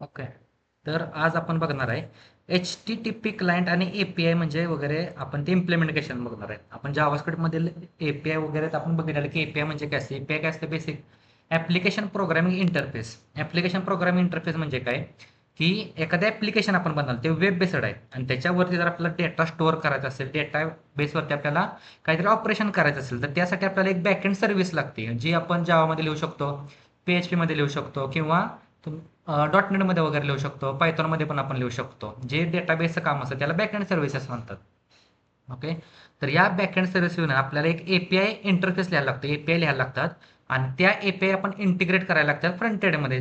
Okay. तर आज आपण बघणार आहे H T T P client आणि API म्हणजे वगैरे आपण ते इम्प्लिमेंटेशन बघणार आहे. आपण जावास्क्रिप्ट मधील API वगैरे आपण बघितलं की API म्हणजे काय असते. API काय असते? Basic application programming interface. Application programming interface म्हणजे काय, की एखादं ऍप्लिकेशन आपण बनवलं ते वेब बेस्ड आहे आणि त्याच्यावरती जर आपल्याला डेटा स्टोअर करायचा असेल, डेटा बेसवरती आपल्याला काहीतरी ऑपरेशन करायचं असेल, तर त्यासाठी आपल्याला एक बॅकएंड सर्व्हिस लागते, जी आपण जावामध्ये लिहू शकतो, PHP मध्ये लिहू शकतो किंवा डॉट नेटमध्ये वगैरे लिहू शकतो, पायथॉनमध्ये पण आपण लिहू शकतो. जे डेटाबेसचं काम असतं त्याला बॅकएंड सर्व्हिसेस म्हणतात. ओके. तर या बॅकएंड सर्व्हिस लिहून आपल्याला एक API इंटरफेस लिहायला लागतो, API लिहायला लागतात आणि त्या API आपण इंटिग्रेट करायला लागतात फ्रंट एंडमध्ये,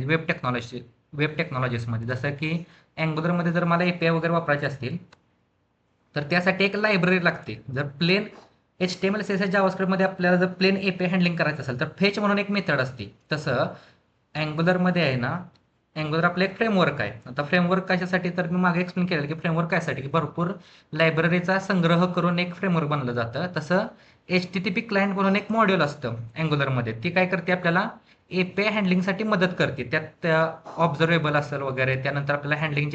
वेब टेक्नॉलॉजीजमध्ये. जसं की अँग्युलरमध्ये जर मला API वगैरे वापरायचे असतील, तर त्यासाठी एक लायब्ररी लागते. जर प्लेन HTML CSS जावास्क्रिप्टमध्ये आपल्याला जर प्लेन API हँडलिंग करायचं असेल, तर फेच म्हणून एक मेथड असते. तसं अँग्युलरमध्ये आहे ना, अँग्युलर आपलं एक फ्रेमवर्क आहे. आता फ्रेमवर्क कशासाठी, तर मी मागे एक्सप्लेन केलेलं की फ्रेमवर्क कशासाठी, की भरपूर लायब्ररीचा संग्रह करून एक फ्रेमवर्क बनवलं जातं. तसं HTTP क्लायंट म्हणून एक मॉड्यूल असतं अँग्युलरमध्ये. ती काय करते, आपल्याला API हँडलिंगसाठी मदत करते. त्यात ऑब्झर्वेबल असेल वगैरे, त्यानंतर आपल्याला हँडलिंग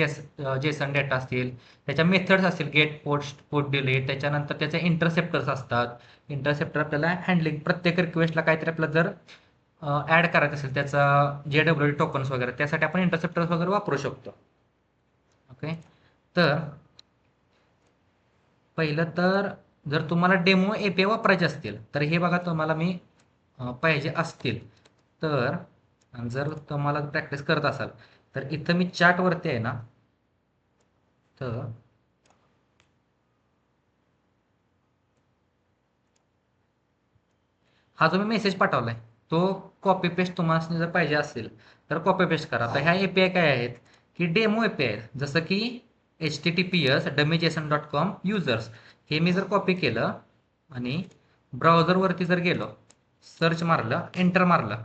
जेसन डेटा असतील, त्याच्या मेथड्स असतील, गेट, पोस्ट, पुट, डिलीट, त्याच्यानंतर त्याचे इंटरसेप्टर्स असतात. इंटरसेप्टर आपल्याला हँडलिंग प्रत्येक रिक्वेस्टला काहीतरी आपल्याला जर ऍड करायचं असेल, त्याचा JWT टोकन्स वगैरे, त्यासाठी आपण इंटरसेप्टर्स वगैरे वापरू शकतो. ओके. तर पहिलं तर जर तुम्हाला डेमो API वापरायचे असतील, तर हे बघा, तुम्हाला मी पाहिजे असतील तर, जर तुम्हाला प्रॅक्टिस करत असाल तर इथं मी चार्टवरती आहे ना, तर हा जो मी मेसेज पाठवलाय, तो कॉपी पेस्ट तुम्हाला जर पाहिजे असेल तर कॉपी पेस्ट करा. तर ह्या API काय आहेत, की डेमो API आहेत. जसं की HTTPS dummyjson.com users, हे मी जर कॉपी केलं आणि ब्राउझरवरती जर गेलो, सर्च मारलं, एंटर मारलं,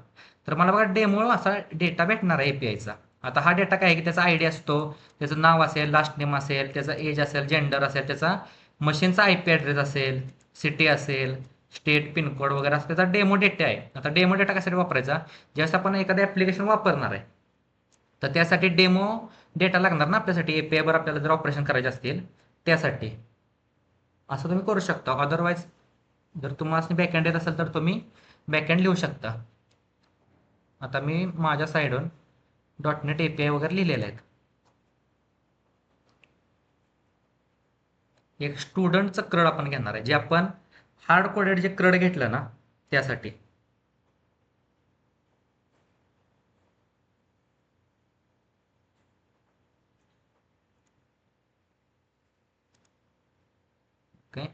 तर मला बघा डेमो असा डेटा भेटणार आहे APIचा. आता हा डेटा काय आहे, की त्याचा ID असतो, त्याचं नाव असेल, लास्ट नेम असेल, त्याचा एज असेल, जेंडर असेल, त्याचा मशीनचा IP ॲड्रेस असेल, सिटी असेल, स्टेट, पिनकोड वगैरे असं त्याचा डेमो डेटा आहे. आता डेमो डेटा कशासाठी वापरायचा, ज्यावेळेस आपण एखादं ॲप्लिकेशन वापरणार आहे, तर त्यासाठी डेमो डेटा लागणार ना आपल्यासाठी, API वर आपल्याला जर ऑपरेशन करायचे असतील त्यासाठी. असं तुम्ही करू शकता. अदरवाईज जर तुम्हाला बॅकएंड येत असेल तर तुम्ही बॅकएंड लिहू शकता. आता मी माझ्या साईडून .NET API वगैरे लिहिलेले आहेत. एक स्टुडंटचं क्रड आपण घेणार आहे, जे आपण हार्ड कोडेड जे क्रड घेतलं ना त्यासाठी. ओके.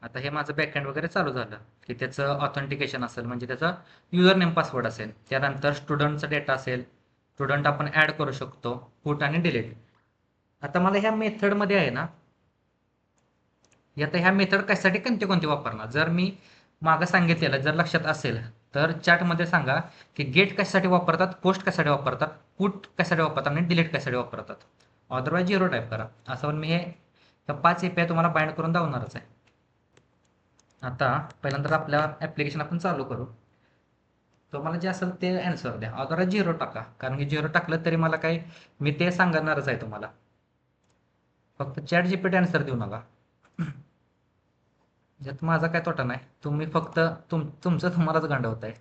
आता हे माझं बॅकएंड वगैरे चालू झालं, की त्याचं ऑथेंटिकेशन असेल, म्हणजे त्याचा युजर नेम पासवर्ड असेल, त्यानंतर स्टुडंटचा डेटा असेल, स्टुडंट आपण ऍड करू शकतो, पुट आणि डिलीट. आता मला ह्या मेथडमध्ये आहे ना, आता ह्या मेथड कशासाठी कोणते कोणते वापरणार, जर मी मागं सांगितलेलं जर लक्षात असेल तर चॅटमध्ये सांगा, की गेट कशासाठी वापरतात, पोस्ट कशासाठी वापरतात, पुट कशासाठी वापरतात आणि डिलीट कशासाठी वापरतात. अदरवाईज 0 टाईप करा. असं पण मी हे 5 API तुम्हाला बाइंड करून दावणारच आहे. आता पहिल्यांदा आपल्या ऍप्लिकेशन आपण चालू करू. तुम्हाला जे असेल ते आन्सर द्या, अदरवाईज 0 टाका, कारण की 0 टाकलं तरी मला काही, मी ते सांगणारच आहे तुम्हाला. फक्त चॅट GPT आन्सर देऊ नका. यात माझा काय तोटा नाही, तुम्ही फक्त तुमचं तुम्हालाच गांडवताय.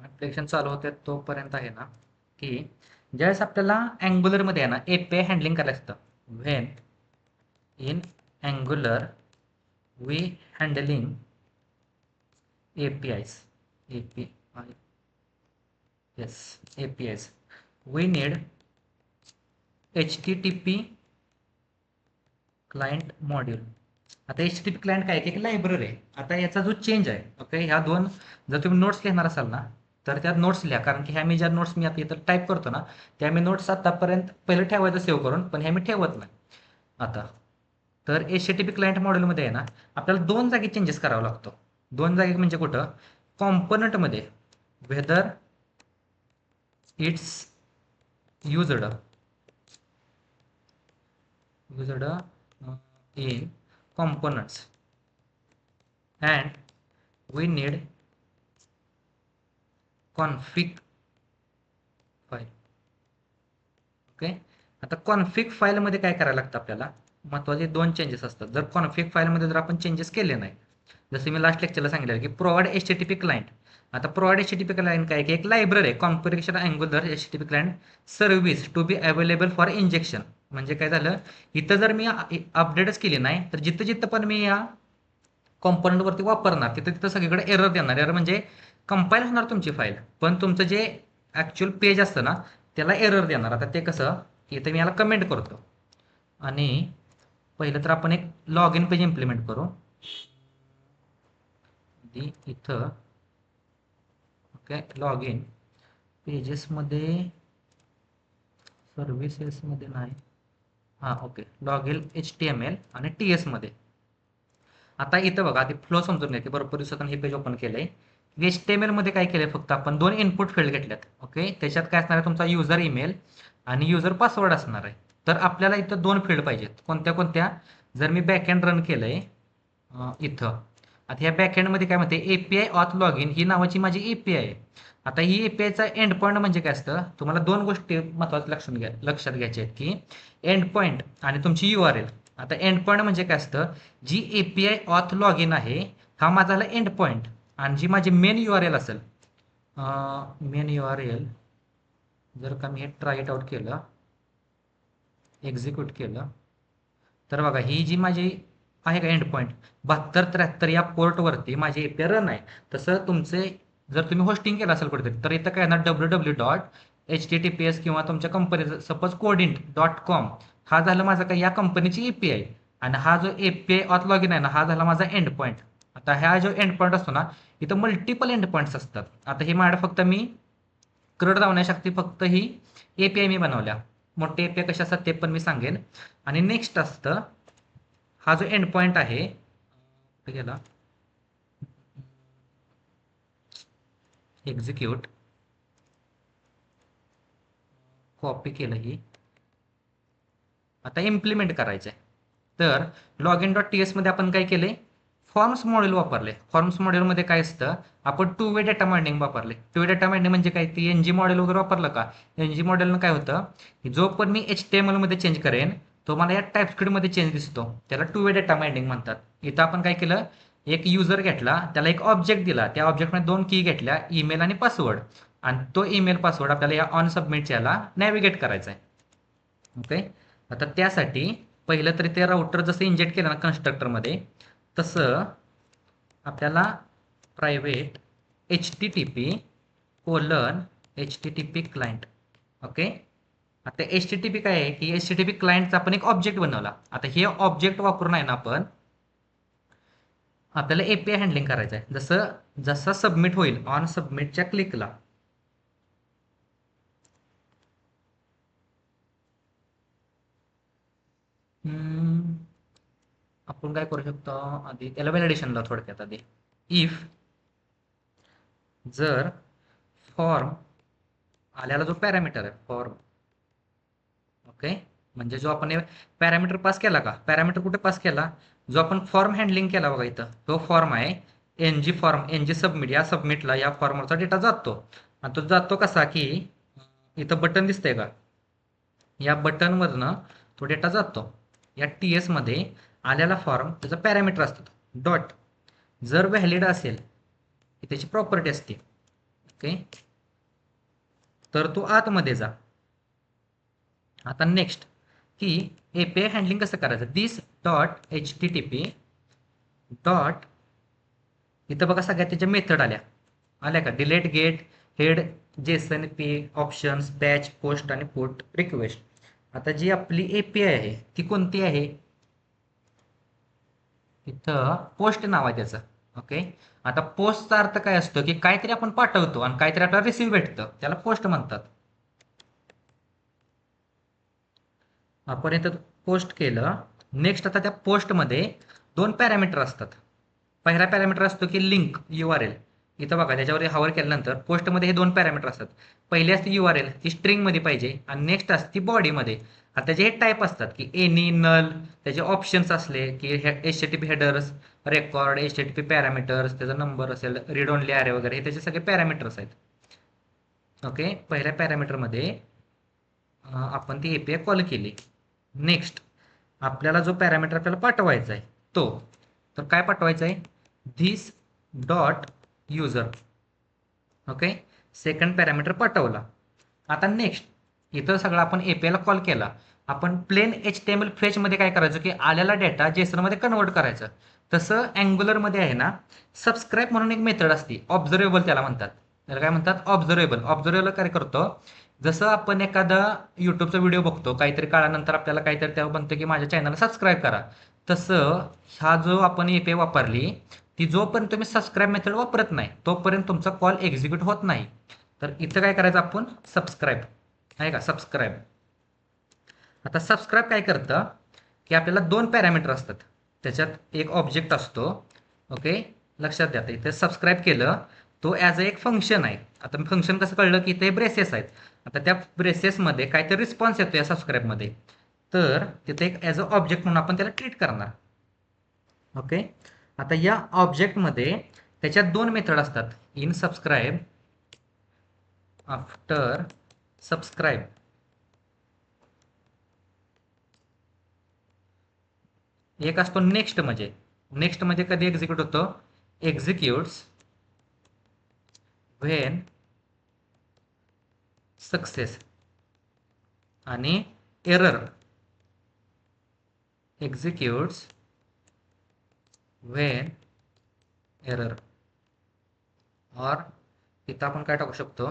ऍप्लिकेशन चालू होते तोपर्यंत आहे ना, की ज्यावेळेस आपल्याला अँग्युलरमध्ये आहे ना API हँडलिंग करायचं असतं, when in Angular we handling APIs, API, yes, APIs, we need HTTP client module. आता HTTP क्लायंट काय आहे, की एक लायब्ररी आहे. आता याचा जो चेंज आहे, ओके, ह्या दोन, जर तुम्ही नोट्स लिहिणार असाल ना, तर त्यात नोट्स लिहा, कारण की ह्या मी ज्या नोट्स मी आता इथं टाईप करतो ना, त्या मी नोट्स आतापर्यंत पहिलं ठेवायचं सेव्ह करून, पण ह्या मी ठेवत नाही आता. तर HTTP क्लायंट मॉड्यूलमध्ये आहे ना, आपल्याला दोन जागी चेंजेस करावा लागतो. दोन जागी म्हणजे कुठं, कॉम्पोनंटमध्ये, whether it's used, used in components and we need config file. ओके, आता कॉन्फिग फाईलमध्ये काय करायला लागतं आपल्याला, महत्त्वाचे दोन चेंजेस असतात. जर कॉन्फिग फाईलमध्ये जर आपण चेंजेस केले नाही, जसे मी लास्ट लेक्चरला सांगितलं की प्रोव्हाइड एचटीटीपी क्लायंट. आता प्रोव्हाइड एचटीटीपी क्लायंट काय की एक लायब्ररी आहे, configuration Angular HTTP client service to be available for injection. म्हणजे काय झालं, इथं जर मी अपडेटच केली नाही तर जिथं जिथं पण मी या कॉम्पोनंटवरती वापरणार तिथं तिथं सगळीकडे एरर देणार. एरर म्हणजे कंपाईल होणार तुमची फाईल, पण तुमचं जे ॲक्च्युअल पेज असतं ना त्याला एरर देणार. आता ते कसं, इथं मी याला कमेंट करतो आणि पहिलं तर आपण एक लॉग इन पेज इम्प्लिमेंट करू. इथं ओके, लॉग इन पेजेसमध्ये सर्व्हिसेसमध्ये नाही, हां ओके, लॉग इन HTML आणि TS मध्ये. आता इथं बघा, आधी फ्लो समजून घ्या की भरपूर दिवसातून हे पेज ओपन केलंय. HTML मध्ये काय केलंय, फक्त आपण दोन इनपुट फील्ड घेतल्यात. ओके, त्याच्यात काय असणार आहे, तुमचा युजर ईमेल आणि युजर पासवर्ड असणार आहे. तर आपल्याला इथं दोन फील्ड पाहिजेत. कोणत्या कोणत्या, जर मी बॅकएंड रन केलंय इथं, आता ह्या बॅकएंडमध्ये काय म्हणते, API ऑथ लॉग इन ही नावाची माझी API आहे. आता ही APIचा एंड पॉईंट म्हणजे काय असतं, तुम्हाला दोन गोष्टी महत्त्वाच्या लक्षात घ्यायच्या आहेत की एंड पॉईंट आणि तुमची URL. आता एंड पॉईंट म्हणजे काय असतं, जी API ऑथ लॉग इन आहे हा माझा झाला एंड पॉईंट, आणि जी माझी मेन URL असेल, मेन URL जर का मी हे ट्राय इट आउट केलं, एक्झिक्यूट केलं, तर बघा ही जी माझी आहे का एंड पॉईंट 7273 या पोर्टवरती माझी API रन आहे. तसं तुमचे जर तुम्ही होस्टिंग केलं असेल कुठेतरी तर इथं काय येणार, www.https किंवा तुमच्या कंपनीचं सपोज codint.com हा झालं माझा काय या कंपनीची API, आणि हा जो API ऑथ लॉग इन आहे ना हा झाला माझा एंड पॉईंट. आता ह्या जो एंड पॉईंट असतो ना, इथं मल्टिपल एंड पॉईंट्स असतात. आता ही माझ्या फक्त मी क्रड धावण्यासाठी फक्त ही API मी बनवल्या. मोठे API कशा असतात ते पण मी सांगेन. आणि नेक्स्ट असतं, हा जो एंड पॉईंट आहे गेला, एक्झिक्यूट, कॉपी केलं ही, आता इम्प्लिमेंट करायचं आहे. तर लॉग इन .ts मध्ये आपण काय केले, फॉर्म्स मॉड्यूल वापरले. फॉर्म्स मॉड्यूलमध्ये काय असतं, आपण टू वे डेटा माइंडिंग वापरले. टू वे डेटा माइंडिंग म्हणजे काय, ती NG मॉडेल वगैरे वापरलं का, NG मॉडेलनं काय होतं, जो पण मी HTML मध्ये चेंज करेन तो मला या टाइपस्क्रिप्ट मध्ये चेंज दिसतो, त्याला टू वे डेटा माइंडिंग म्हणतात. इथं आपण काय केलं, एक युजर घेतला, त्याला एक ऑब्जेक्ट दिला, त्या ऑब्जेक्टमध्ये दोन की घेतल्या, ईमेल आणि पासवर्ड, आणि तो ईमेल पासवर्ड आपल्याला या ऑन सबमिटच्या याला नॅव्हिगेट करायचा आहे. ओके, आता त्यासाठी पहिलं तरी ते राउटर जसं इंजेक्ट केलं ना कन्स्ट्रक्टरमध्ये, तसं आपल्याला प्रायव्हेट HTTP क्लायंट. ओके, आता HTTP काय आहे की HTTP क्लायंटचा आपण एक ऑब्जेक्ट बनवला. आता हे ऑब्जेक्ट वापरून आहे ना आपण आपल्याला API हँडलिंग करायचं आहे. जसं सबमिट होईल ऑन सबमिटच्या क्लिकला, आपण काय करू शकतो, आधी त्याला व्हॅलिडेशनला थोडक्यात आधी, इफ जर फॉर्म आल्याला जो पॅरामीटर आहे फॉर्म, ओके, म्हणजे जो आपण पॅरामीटर पास केला का, पॅरामीटर कुठे पास केला, जो आपण फॉर्म हँडलिंग केला बघा इथं, तो फॉर्म आहे NG फॉर्म, NG सबमिट, या सबमिटला या फॉर्मवरचा डेटा जातो. आणि तो जातो कसा की इथं बटन दिसतंय का, या बटनवरनं तो डेटा जातो या TS मध्ये. आल्याला फॉर्म त्याचा पॅरामीटर असतात डॉट, जर व्हॅलिड असेल की त्याची प्रॉपर्टी असते, ओके, तर तो आतमध्ये जा. आता नेक्स्ट की API हँडलिंग कसं करायचं, दिस डॉट HTTP डॉट, इथं बघा सगळ्या त्याच्या मेथड आल्या का, डिलेट, गेट, हेड, जेसन, पे, ऑप्शन्स, बॅच, पोस्ट आणि पोर्ट रिक्वेस्ट. आता जी आपली API आहे ती कोणती आहे, इथं पोस्ट नाव आहे त्याचं. ओके, आता पोस्टचा अर्थ काय असतो की काहीतरी आपण पाठवतो आणि काहीतरी आपल्याला रिसिव्ह भेटतं, त्याला पोस्ट म्हणतात. आपण इथं पोस्ट केलं. नेक्स्ट आता त्या पोस्टमध्ये दोन पॅरामीटर असतात. पहिला पॅरामीटर असतो की लिंक URL. इथं बघा त्याच्यावर हवर केल्यानंतर पोस्टमध्ये हे दोन पॅरामीटर असतात. पहिली असते URL ती स्ट्रिंगमध्ये पाहिजे आणि नेक्स्ट असते ती बॉडीमध्ये. आता त्याचे हे टाईप असतात की एनी, नल, त्याचे ऑप्शन्स असले की HTTP headers, record, HTTP parameters, त्याचा नंबर असेल, रीड ओनली अरे वगैरे हे त्याचे सगळे पॅरामीटर्स आहेत. ओके, पहिल्या पॅरामीटरमध्ये आपण ती API कॉल केली. नेक्स्ट आपल्याला जो पॅरामीटर आपल्याला पाठवायचा आहे तो, तर काय पाठवायचा आहे, this dot user. Okay, second parameter पाठवला. आता नेक्स्ट इथं सगळं आपण API ला कॉल केला. आपण प्लेन HTML फेच मध्ये काय करायचं की आलेला डेटा जेसन मध्ये कन्वर्ट करायचं. तसं अँग्युलर मध्ये आहे ना, सबस्क्राईब म्हणून एक मेथड असते, ऑब्झर्वेबल त्याला म्हणतात. त्याला काय म्हणतात, ऑब्झर्वेबल. ऑब्झर्वेबल काय करतो, जसं आपण एखादा युट्यूबचा व्हिडिओ बघतो, काहीतरी काळानंतर आपल्याला काहीतरी तेव्हा म्हणतो की माझ्या चॅनलला सबस्क्राईब करा. तसं हा जो आपण API वापरली ती जोपर्यंत तुम्ही सबस्क्राईब मेथड वापरत नाही तोपर्यंत तुमचा कॉल एक्झिक्यूट होत नाही. तर इथं काय करायचं आपण, सबस्क्राईब आहे का, सबस्क्राईब. आता सबस्क्राईब काय करतं की आपल्याला दोन पॅरामीटर असतात, त्याच्यात एक ऑब्जेक्ट असतो. ओके, लक्षात द्या. इथे सबस्क्राईब केलं तो ॲज अ एक फंक्शन आहे. आता फंक्शन कसं कळलं की ते ब्रेसेस आहेत. आता त्या ब्रेसेसमध्ये काहीतरी रिस्पॉन्स येतो या सबस्क्राईबमध्ये, तर तिथे एक ॲज अ ऑब्जेक्ट म्हणून आपण त्याला ट्रीट करणार. ओके, आता या ऑब्जेक्टमध्ये त्याच्यात दोन मेथड असतात, इन सबस्क्राईब, आफ्टर सबस्क्राईब. एक असतो नेक्स्ट. म्हणजे कधी एक्झिक्यूट होतो, एक्झिक्यूट्स व्हेन सक्सेस. आणि एरर, एक्झिक्यूट्स व्हेन एरर. और तिथं आपण काय टाकू शकतो,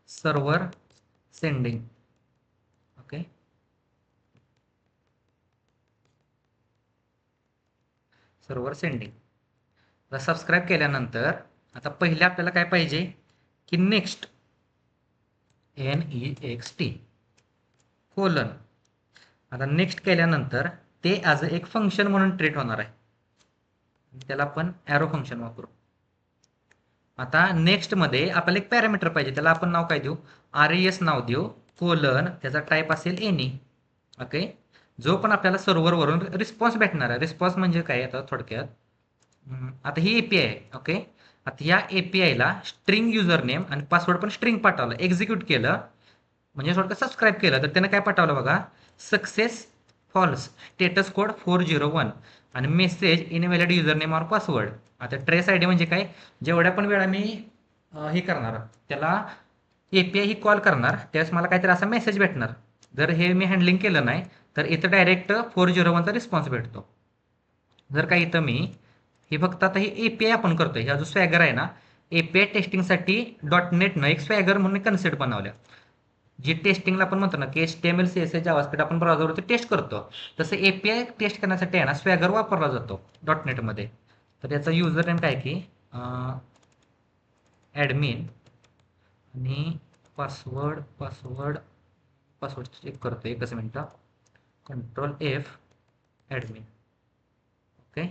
server sending. Okay, server sending. आता सबस्क्राईब केल्यानंतर आता पहिले आपल्याला काय पाहिजे की नेक्स्ट, NEXT कोलन. आता नेक्स्ट केल्यानंतर ते ॲज अ एक फंक्शन म्हणून ट्रीट होणार आहे, त्याला आपण ॲरो फंक्शन वापरू. आता नेक्स्ट मध्ये आपल्याला एक पॅरामीटर पाहिजे, त्याला आपण नाव काय देऊ, RES नाव देऊ, कोलन, त्याचा टाईप असेल एनी. ओके, जो पण आपल्याला सर्व्हरवरून रिस्पॉन्स भेटणार आहे. रिस्पॉन्स म्हणजे काय आता थोडक्यात, आता ही API आहे. ओके, आता या API ला स्ट्रिंग युजर नेम आणि पासवर्ड पण स्ट्रिंग पाठवलं, एक्झिक्यूट केलं म्हणजे थोडक्यात सबस्क्राईब केलं, तर त्यानं काय पाठवलं बघा, सक्सेस फॉल्स, स्टेटस कोड 401 आणि message invalid user name or password. आता ट्रेस ID म्हणजे काय, जेवढ्या पण वेळा मी हे करणार त्याला API ही कॉल करणार त्यावेळेस मला काहीतरी असा मेसेज भेटणार. जर हे मी हँडलिंग केलं नाही तर इथं डायरेक्ट 401चा रिस्पॉन्स भेटतो. जर का इथं मी हे फक्त आता ही API आपण करतोय, हा जो स्वॅगर आहे ना, API टेस्टिंगसाठी .NET एक स्वॅगर म्हणून कन्सेप्ट बनवल्या. जी टेस्टिंगला आपण म्हणतो ना की HTML CSS जावास्क्रिप्ट आपण ब्राउझरवरती टेस्ट करतो, तसं API टेस्ट करण्यासाठी आहे ना स्वॅगर वापरला जातो .NET मध्ये. तर याचा युजर नेम काय की ॲडमिन आणि पासवर्ड चेक करतो, एकच मिनटं, Ctrl+F ॲडमिन. ओके,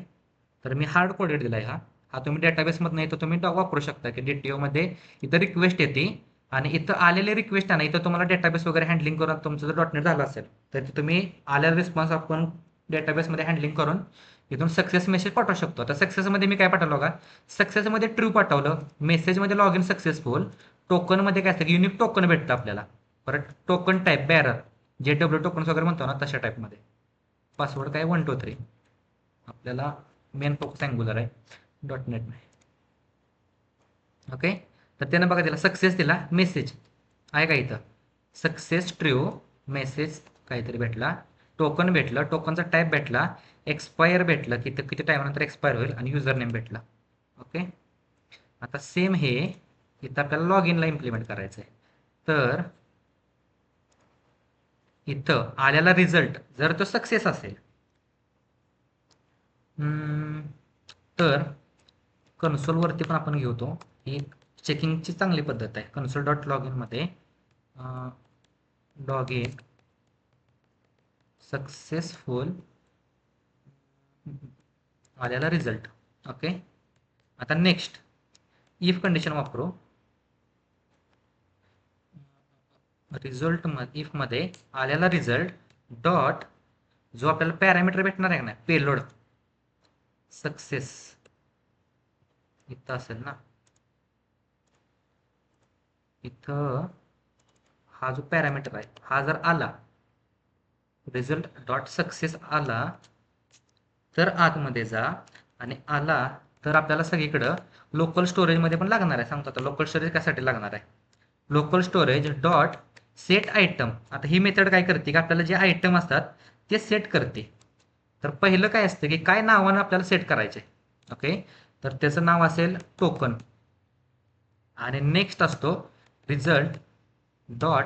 तर मी हार्ड कोडेड दिला आहे. हा तुम्ही डेटाबेसमधून नाही तर तुम्ही वापरू शकता की DTO मध्ये इथं रिक्वेस्ट येते आणि इथं आलेले रिक्वेस्ट आहे ना, इथं तुम्हाला डेटाबेस वगैरे हँडलिंग करून तुमचं जर .NET झालं असेल तर तुम्ही आलेला रिस्पॉन्स आपण डेटाबेसमध्ये हँडलिंग करून इथून सक्सेस मेसेज पाठवू शकतो. आता सक्सेसमध्ये मी काय पाठवलं का, सक्सेसमध्ये ट्रू पाठवलं, मेसेजमध्ये लॉग इन सक्सेसफुल, टोकनमध्ये काय असतं की युनिक टोकन भेटतं आपल्याला. परत token type bearer, JW tokens वगैरे म्हणतो ना तशा टाईपमध्ये. पासवर्ड काय 1 2 3. आपल्याला मेन फोकस अँग्युलर आहे .NET मध्ये. ओके, तर त्यानं बघा दिला सक्सेस, दिला मेसेज आहे का इथं, सक्सेस ट्रू, मेसेज काहीतरी भेटला, टोकन भेटलं, टोकनचा टाईप भेटला, एक्सपायर भेटलं की किती टाईमनंतर एक्सपायर होईल आणि युजर नेम भेटला. ओके, आता सेम हे इथं आपल्याला लॉग इनला इम्प्लिमेंट करायचं आहे. तर इथं आलेला रिझल्ट जर तो सक्सेस असेल तर कन्सोलवरती पण आपण घेतो, ही चेकिंगची चांगली पद्धत आहे. कन्सोल डॉट लॉग इन मध्ये लॉग इन सक्सेसफुल आलेला रिझल्ट. ओके, आता नेक्स्ट इफ कंडिशन वापरू. रिझल्ट इफ मध्ये आलेला रिझल्ट डॉट जो आपल्याला पॅरामीटर भेटणार आहे ना पेलोड सक्सेस इथं असेल ना, इथं हा जो पॅरामीटर आहे हा जर आला, रिझल्ट डॉट सक्सेस आला तर आतमध्ये जा, आणि आला तर आपल्याला सगळीकडं लोकल स्टोरेजमध्ये पण लागणार आहे. सांगतो आता लोकल स्टोरेज कशासाठी लागणार आहे. Local storage dot set item. आता ही मेथड काय करते की आपल्याला जे आयटम असतात ते सेट करते. तर पहिलं काय असतं की काय नावानं आपल्याला सेट करायचे. ओके, तर त्याचं नाव असेल टोकन, आणि नेक्स्ट असतो रिझल्ट डॉट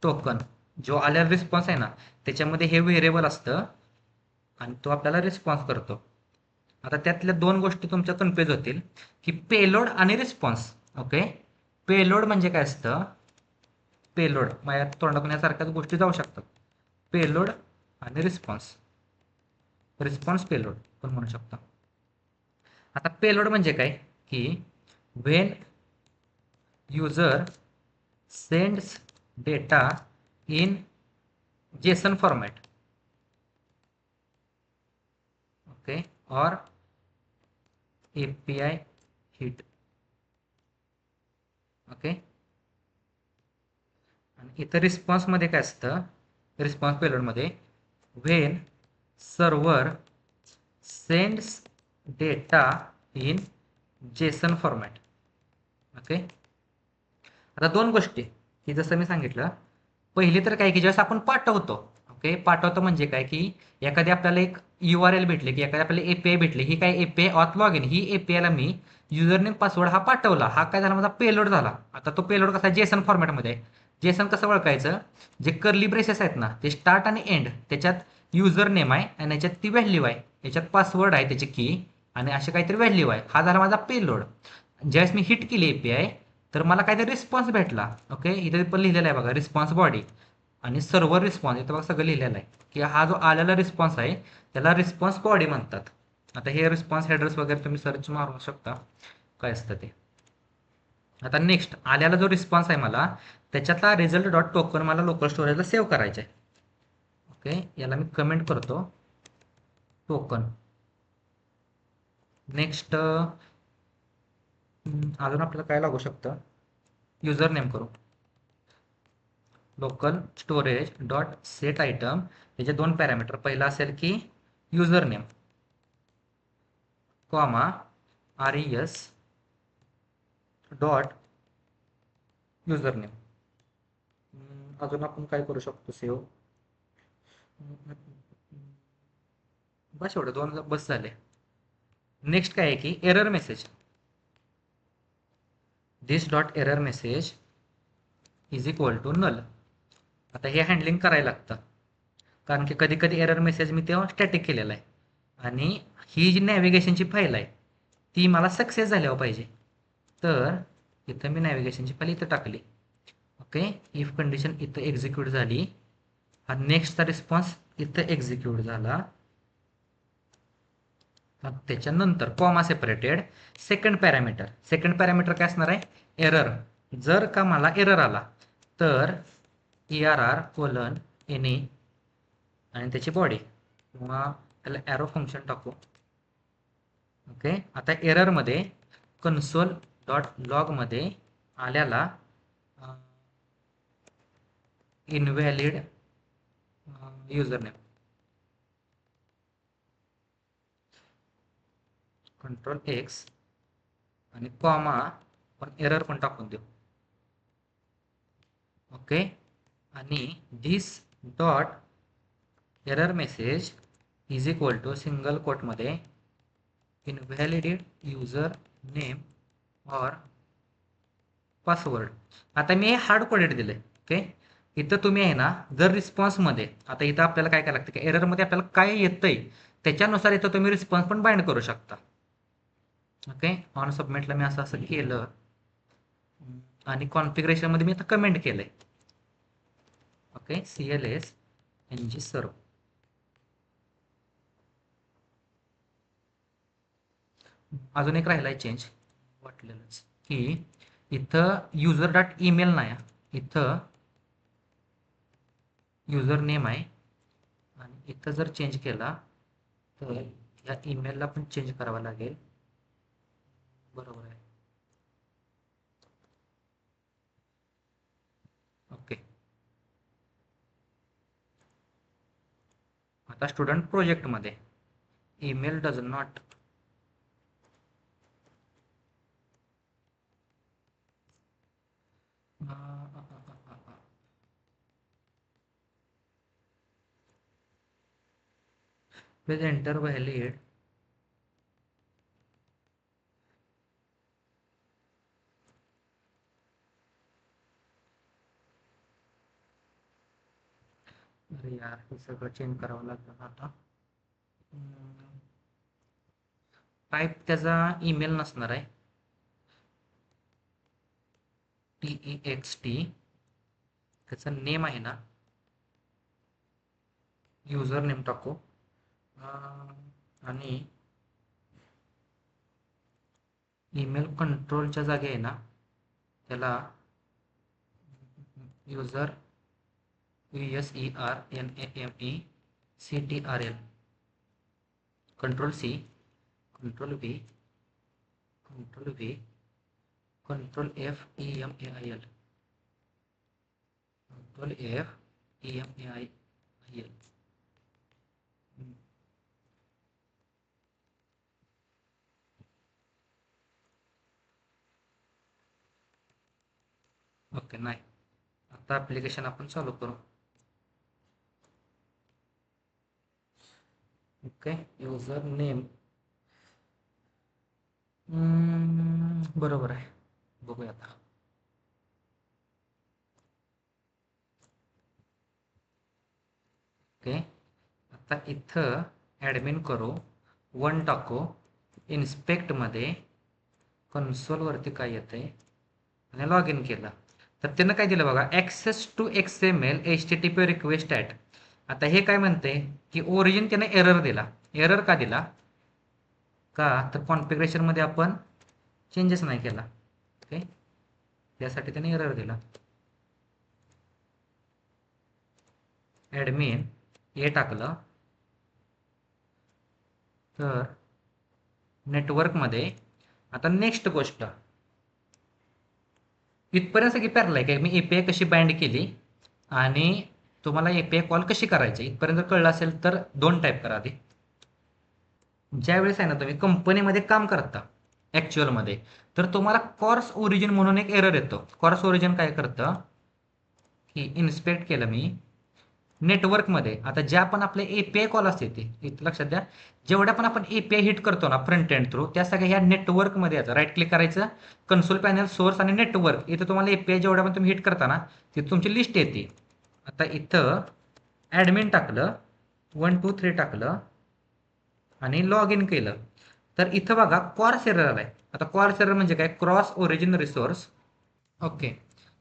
टोकन. जो आलेला रिस्पॉन्स आहे ना त्याच्यामध्ये हे व्हेरिएबल असतं आणि तो आपल्याला रिस्पॉन्स करतो. आता त्यातल्या दोन गोष्टी तुमच्या कन्फ्युज होतील की पेलोड आणि रिस्पॉन्स. ओके, पेलोड म्हणजे काय असतं. पेलोड माझ्या तोंडातून यासारख्याच गोष्टी जाऊ शकतात. पेलोड आणि रिस्पॉन्स, रिस्पॉन्स पेलोड पण म्हणू शकता. आता पेलोड म्हणजे काय की when user sends data in Jason format, okay, और API हिट. ओके, आणि इथं रिस्पॉन्स मध्ये काय असतं, रिस्पॉन्स पेलोड मध्ये when server sends data in Jason format. Okay, आता दोन गोष्टी की जसं मी सांगितलं, पहिली तर काय की ज्यावेळेस आपण पाठवतो. ओके, पाठवतो म्हणजे काय की एखादी आपल्याला एक URL भेटले की एखादी आपल्याला API भेटली, ही काय API auth log in, he API ला मी युजर नेम पासवर्ड हा पाठवला, हा काय झाला माझा पेलोड झाला. आता तो पेलोड कसा जेसन फॉर्मॅटमध्ये आहे. जेसन कसं ओळखायचं, जे कर्ली ब्रेसेस आहेत ना ते स्टार्ट आणि एंड, त्याच्यात युजर नेम आहे आणि याच्यात ती व्हॅल्यू आहे, याच्यात पासवर्ड आहे त्याची की, आणि असे काहीतरी व्हॅल्यू आहे. हा झाला माझा पेलोड. ज्यावेळेस मी हिट केली API तर मला काहीतरी रिस्पॉन्स भेटला. ओके, इथे पण लिहिलेला आहे बघा रिस्पॉन्स बॉडी आणि सर्व्हर रिस्पॉन्स, इथं बघा सगळं लिहिलेलं आहे की हा जो आलेला रिस्पॉन्स आहे त्याला रिस्पॉन्स बॉडी म्हणतात. आता हे रिस्पॉन्स हेडर्स वगैरे तुम्ही सर्च मारू शकता काय असतं ते. आता नेक्स्ट आल्याला जो रिस्पॉन्स आहे मला त्याच्यातला रिझल्ट डॉट टोकन मला लोकल स्टोरेजला सेव्ह करायचा आहे. ओके, याला मी कमेंट करतो टोकन. नेक्स्ट अजून आपल्याला काय लागू शकतं, युजर नेम करू local storage dot set item. त्याचे दोन पॅरामीटर, पहिला असेल की user name comma RES dot user name. अजून आपण काय करू शकतो सेव्ह, बस एवढं दोन बस झाले. नेक्स्ट काय आहे की error message, this dot error message is equal to null. आता हे हँडलिंग करायला लागतं कारण की कधी कधी एरर मेसेज मी तेव्हा स्टॅटिक केलेला आहे आणि ही जी नॅव्हिगेशनची फाईल आहे ती मला सक्सेस झाल्यावर पाहिजे. तर इथं मी नॅव्हिगेशनची फाईल इथं टाकली. ओके, इफ कंडिशन इथं एक्झिक्यूट झाली, हा नेक्स्टचा रिस्पॉन्स इथं एक्झिक्यूट झाला. त्याच्यानंतर comma separated second parameter. Second parameter काय असणार आहे, एरर. जर का मला एरर आला तर ERR कोलन एनी आणि त्याची बॉडी किंवा त्याला ॲरो फंक्शन टाकू. ओके, आता एररमध्ये कन्सोल डॉट लॉगमध्ये आल्याला invalid user name, control X आणि कॉमा पण एरर पण टाकून देऊ. ओके, आणि this dot error message is equal to single कोटमध्ये invalidate user name or password. आता मी हे हार्ड कोडेड दिले. ओके, इथं तुम्ही आहे ना जर रिस्पॉन्समध्ये, आता इथं आपल्याला काय करायला लागतं की एररमध्ये आपल्याला काय येतंय त्याच्यानुसार इथं तुम्ही रिस्पॉन्स पण बाइंड करू शकता. ओके, ऑन सबमिटला मी असं असं केलं आणि कॉन्फिगरेशनमध्ये मी आता कमेंट केलंय. ओके, CLS NG सर्व. अजून एक राहिला आहे चेंज वाटलेलंच की इथं युजर डॉट ईमेल नाही आहे. इथं युजर नेम आहे आणि इथं जर चेंज केला तर या ईमेलला पण चेंज करावा लागेल. बरोबर आहे. ओके. आता स्टुडंट प्रोजेक्टमध्ये email does not please enter valid अरे यार हे सगळं चेंज करावं लागलं आता. टाईप त्याचा ईमेल नसणार आहे. TEXT त्याचा नेम आहे ना युजर नेम टाकू आणि ईमेल कंट्रोलच्या जागी आहे ना त्याला user USERNAMECTRL control C control V control V control FEMAIL control FEMAIL. Okay नाही. आता ॲप्लिकेशन आपण चालू करू. ओके युजर नेम बरोबर आहे. बघूया आता. ओके आता इथं ॲडमिन करू 1 टाकू. इन्स्पेक्टमध्ये कन्सोलवरती काय येते आणि लॉग इन केलं तर त्यानं काय दिलं बघा access to XML HTTP request at. आता हे काय म्हणते की ओरिजिन त्याने एरर दिला. एरर का दिला का तर कॉन्फिगरेशनमध्ये आपण चेंजेस नाही केला. ओके त्यासाठी त्याने एरर दिला. ॲडमिन हे टाकलं तर नेटवर्कमध्ये आता नेक्स्ट गोष्ट इथपर्यंत सगळी पॅरल आहे काय मी API कशी बाइंड केली आणि तुम्हाला API कॉल कशी करायची इथपर्यंत कळलं असेल तर 2 टाईप करा आधी. ज्यावेळेस आहे ना तुम्ही कंपनीमध्ये काम करता ॲक्च्युअलमध्ये तर तुम्हाला कॉर्स ओरिजिन म्हणून एक एरर येतो. कॉर्स ओरिजिन काय करतं की इन्स्पेक्ट केलं मी नेटवर्कमध्ये आता ज्या पण आपले API कॉल असते ते इथं लक्षात द्या जेवढ्या पण आपण API हिट करतो ना फ्रंट एंड थ्रू त्या सगळ्या ह्या नेटवर्कमध्ये यायचं. राईट क्लिक करायचं कन्सोल पॅनल सोर्स आणि नेटवर्क इथं तुम्हाला API जेवढ्या पण तुम्ही हिट करता ना तिथं तुमची लिस्ट येते. आता इथं ॲडमिन टाकलं 1 2 3 टाकलं आणि लॉग इन केलं तर इथं बघा कॉर्स एरर आलाय. आता कॉर्स एरर म्हणजे काय क्रॉस ओरिजिन रिसोर्स. ओके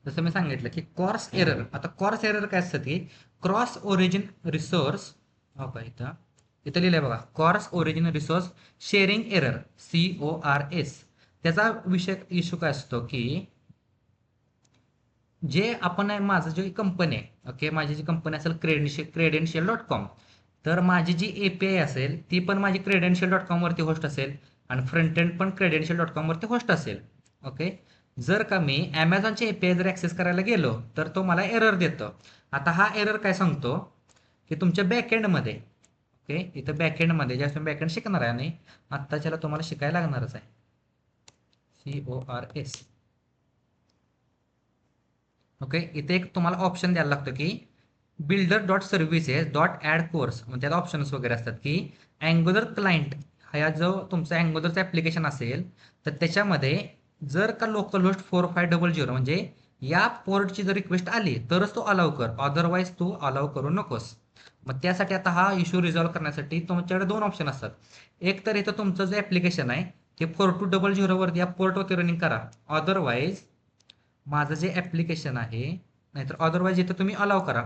जसं मी सांगितलं की कॉर्स एरर. आता कॉर्स एरर काय असतं की क्रॉस ओरिजिन रिसोर्स हो का इथं इथं लिहिलंय बघा CORS origin resource sharing error CORS. त्याचा विषय इश्यू काय असतो की जे आपण माझं जी कंपनी आहे ओके माझी जी कंपनी असेल credential.com तर माझी जी API असेल ती पण माझी credential.com वरती होस्ट असेल आणि फ्रंट एंड पण credential.com वरती होस्ट असेल. ओके जर का मी Amazonचे API जर ॲक्सेस करायला गेलो तर तो मला एरर देतो. आता हा एरर काय सांगतो की तुमच्या बॅकएंडमध्ये ओके इथं बॅकएंडमध्ये ज्यावेळेस तुम्ही बॅकएंड शिकणार आहे आणि आत्ताच्याला तुम्हाला शिकायला लागणारच आहे CORS. ओके इथे एक तुम्हाला ऑप्शन द्यायला लागतो की builder dot services dot add CORS म्हणजे त्यात ऑप्शन्स वगैरे असतात की अँग्युलर क्लायंट हा जो तुमचा अँग्युलरचं ॲप्लिकेशन असेल तर त्याच्यामध्ये जर का लोकल होस्ट 4500 म्हणजे या पोर्टची जर रिक्वेस्ट आली तरच तो अलाव कर अदरवाईज तू अलाव करू नकोस. मग त्यासाठी आता हा इश्यू रिझॉल्व्ह करण्यासाठी तुमच्याकडे 2 ऑप्शन असतात. एक तर इथं तुमचं जे ॲप्लिकेशन आहे ते 4200 वरती या पोर्टवरती रनिंग करा. अदरवाईज माझं जे ॲप्लिकेशन आहे नाहीतर अदरवाईज इथं तुम्ही अलाव करा.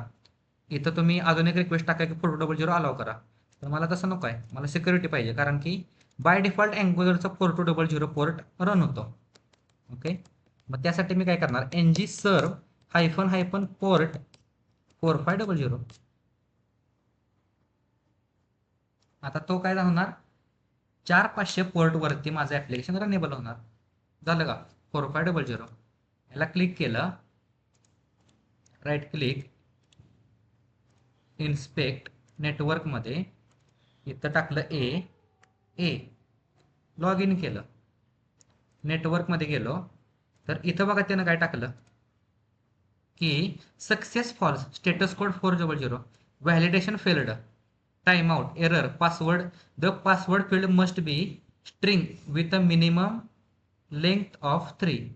इथं तुम्ही अजून एक रिक्वेस्ट टाका की 4200 अलाव करा. तर मला तसं नको आहे मला सिक्युरिटी पाहिजे कारण की बाय डिफॉल्ट अँगुलरचा 4200 पोर्ट रन होतो. ओके, मग त्यासाठी मी काय करणार, ng सर्व हायफन हायफन पोर्ट 4500. आता तो काय होणार, 4500 पोर्ट वरती माझं ऍप्लिकेशन रनेबल होणार. झालं का, 4500. याला क्लिक केलं, राईट क्लिक, इन्स्पेक्ट नेटवर्कमध्ये, इथं टाकलं ए लॉग इन केलं, नेटवर्कमध्ये गेलो तर इथं बघा त्यानं काय टाकलं की success false, status code 400, validation failed, time out, error, password, the password field must be string with a minimum length of 3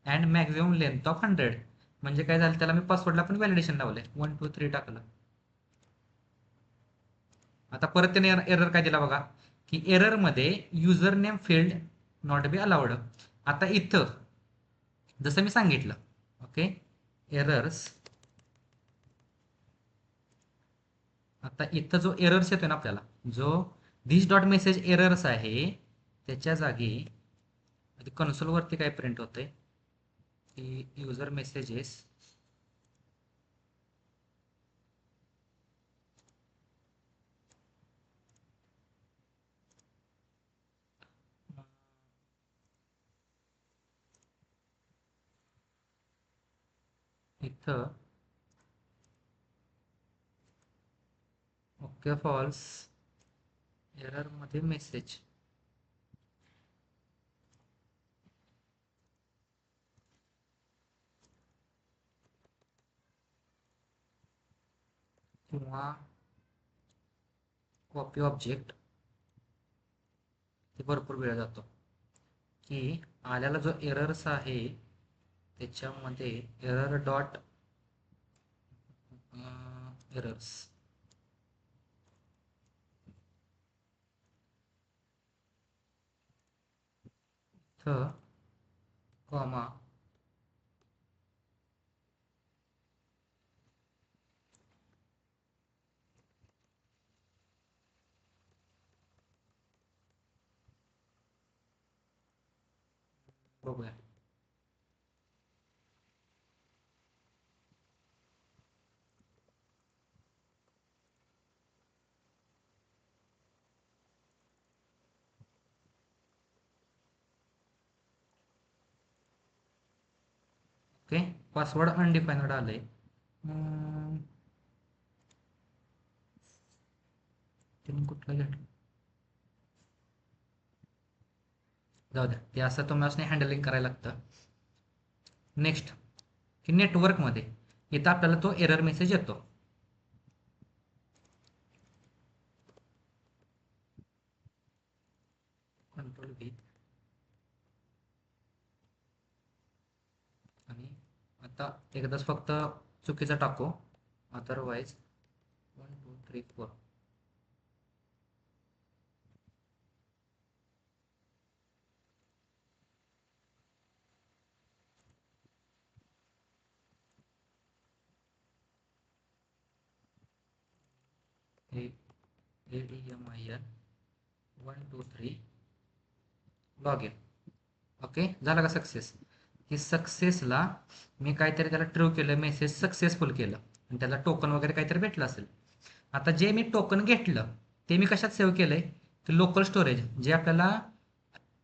and maximum length of 100. म्हणजे काय झालं, त्याला मी पासवर्डला पण व्हॅलिडेशन लावले, 1 2 3 टाकलं. आता परत त्याने एरर काय दिला बघा, की एरर मध्ये user name field not be allowed. आता इथं जसं मी सांगितलं, ओके, एरर्स. आता इथं जो एरर्स येतोय ना आपल्याला, जो दिस डॉट मेसेज एरर्स आहे, त्याच्या जागी कन्सोल वरती काय प्रिंट होतंय की युजर मेसेजेस इथं ओके फॉल्स एरर मध्ये मेसेज, किंवा कॉपी ऑब्जेक्ट, ते भरपूर वेळ जातो की आल्याला जो एरर्स आहे त्याच्यामध्ये एरर डॉट एरर्स, इथं कॉमा बघूया. ओके, पासवर्ड अनडिफाइनड आलंय. कुठलं घेतलं, जाऊ द्या, ते असं तुम्हाला हँडलिंग करायला लागतं. नेक्स्ट की नेटवर्कमध्ये इथं आपल्याला तो एरर मेसेज येतो. कंट्रोल व्ही, आणि आता एकदाच फक्त चुकीचं टाकू, otherwise 1 2 3 4. ADMIN 1 2 3 log in. Okay, झालं का सक्सेस. की सक्सेसला मी काहीतरी त्याला ट्रू केलं, मेसेज सक्सेसफुल केलं आणि त्याला टोकन वगैरे काहीतरी भेटलं असेल. आता जे मी टोकन घेतलं ते मी कशात सेव्ह केलंय, की लोकल स्टोरेज, जे आपल्याला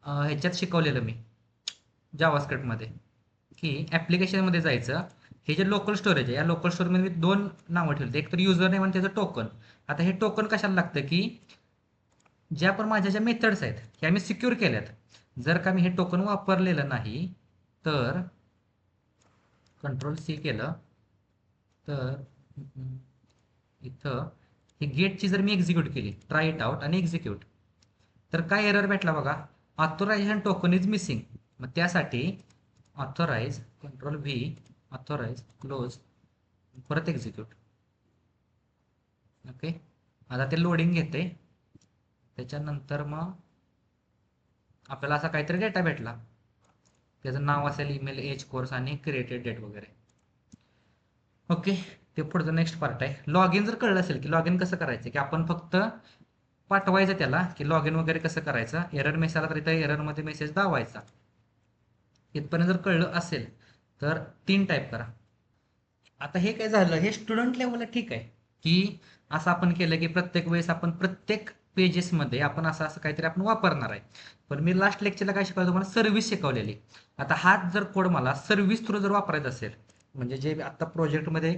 ह्याच्यात शिकवलेलं मी जावास्क्रिप्टमध्ये, की ॲप्लिकेशनमध्ये जायचं, हे जे लोकल स्टोरेज आहे या लोकल स्टोरेजमध्ये मी 2 नावं ठेवली, एक तर युजर नेम आणि त्याचं टोकन. आता हे टोकन कशाला लागतं, की ज्या पण माझ्या ज्या मेथड्स आहेत ह्या मी सिक्युअर केल्यात, जर का मी हे टोकन वापरलेलं नाही तर कंट्रोल सी केलं तर इथं ही गेटची जर मी एक्झिक्यूट केली, ट्राय इट आउट आणि एक्झिक्यूट, तर काय एरर भेटला बघा, ऑथोरायझेशन टोकन इज मिसिंग. मग त्यासाठी authorize, control V, authorize, close, परत एक्झिक्यूट. ओके, आता ते लोडिंग घेते, त्याच्यानंतर मग आपल्याला असा काहीतरी डेटा भेटला, त्याचं नाव असेल, ईमेल, एज, कोर्स आणि क्रिएटेड डेट वगैरे. ओके, ते पुढचं नेक्स्ट पार्ट आहे. लॉग इन जर कळलं असेल की लॉग इन कसं करायचं, की आपण फक्त पाठवायचं त्याला की लॉग इन वगैरे कसं करायचं, एरर मेसेज आला तर इथं एररमध्ये मेसेज दावायचा. इथपर्यंत जर कळलं असेल तर 3 टाईप करा. आता हे काय झालं, हे स्टुडंट लेवलला ठीक आहे की असं आपण केलं की प्रत्येक वेळेस आपण प्रत्येक पेजेसमध्ये आपण असं असं काहीतरी आपण वापरणार आहे. पण मी लास्ट लेक्चरला काय शिकवलं तुम्हाला, सर्व्हिस शिकवलेली. आता हाच जर कोड मला सर्व्हिस थ्रू जर वापरायचा असेल, म्हणजे जे आता प्रोजेक्टमध्ये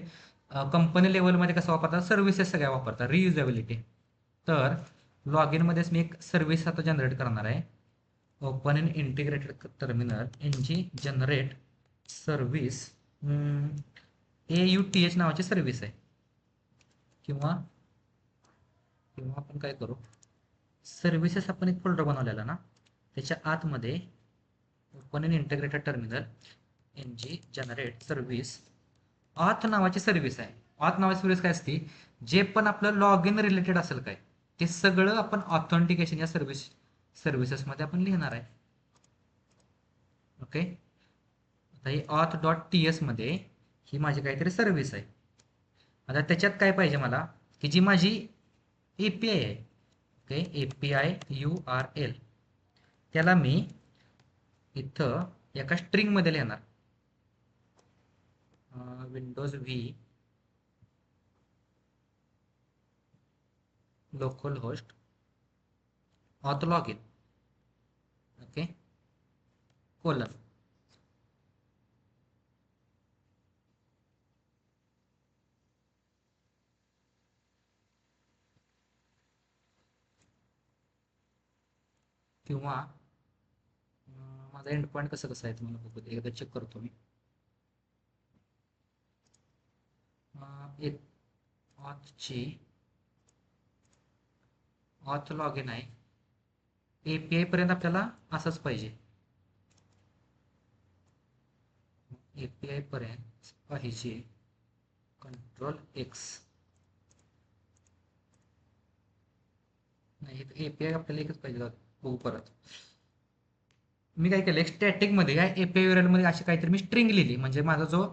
कंपनी लेवलमध्ये कसं वापरतात, सर्व्हिसेस सगळ्या वापरतात, रियुजेबिलिटी. तर लॉग इनमध्येच मी एक सर्व्हिस आता जनरेट करणार आहे. Open in integrated terminal NG generate service AUTH नावाची सर्व्हिस आहे. किंवा किंवा आपण काय करू, सर्व्हिसेस आपण एक फोल्डर बनवलेला ना, त्याच्या आतमध्ये open in integrated terminal NG generate service auth नावाची सर्व्हिस आहे. ऑथ नावाची सर्व्हिस काय असते, जे पण आपलं लॉग इन रिलेटेड असेल काय ते सगळं आपण ऑथेंटिकेशन या सर्व्हिसेसमध्ये आपण लिहिणार आहे. ओके. आता ही auth.ts मध्ये ही माझी काहीतरी सर्व्हिस आहे. आता त्याच्यात काय पाहिजे मला, की जी माझी API आहे, ओके, API URL, त्याला मी इथं एका स्ट्रिंगमध्ये लिहिणार. Windows V local host auth log in, okay, colon. किंवा माझा एंड पॉईंट कसं आहे तुम्हाला बघू दे, एकदा चेक करतो मी. एक ऑथ लॉग इन आहे, API पर्यंत आपल्याला असंच पाहिजे. API पर्यंत पाहिजे कंट्रोल X. नाही, API आपल्याला एकच पाहिजे, बघू परत. मी काय केलं, स्टॅटिक मध्ये या API URL मध्ये अशी काहीतरी मी स्ट्रिंग लिहिली, म्हणजे माझा जो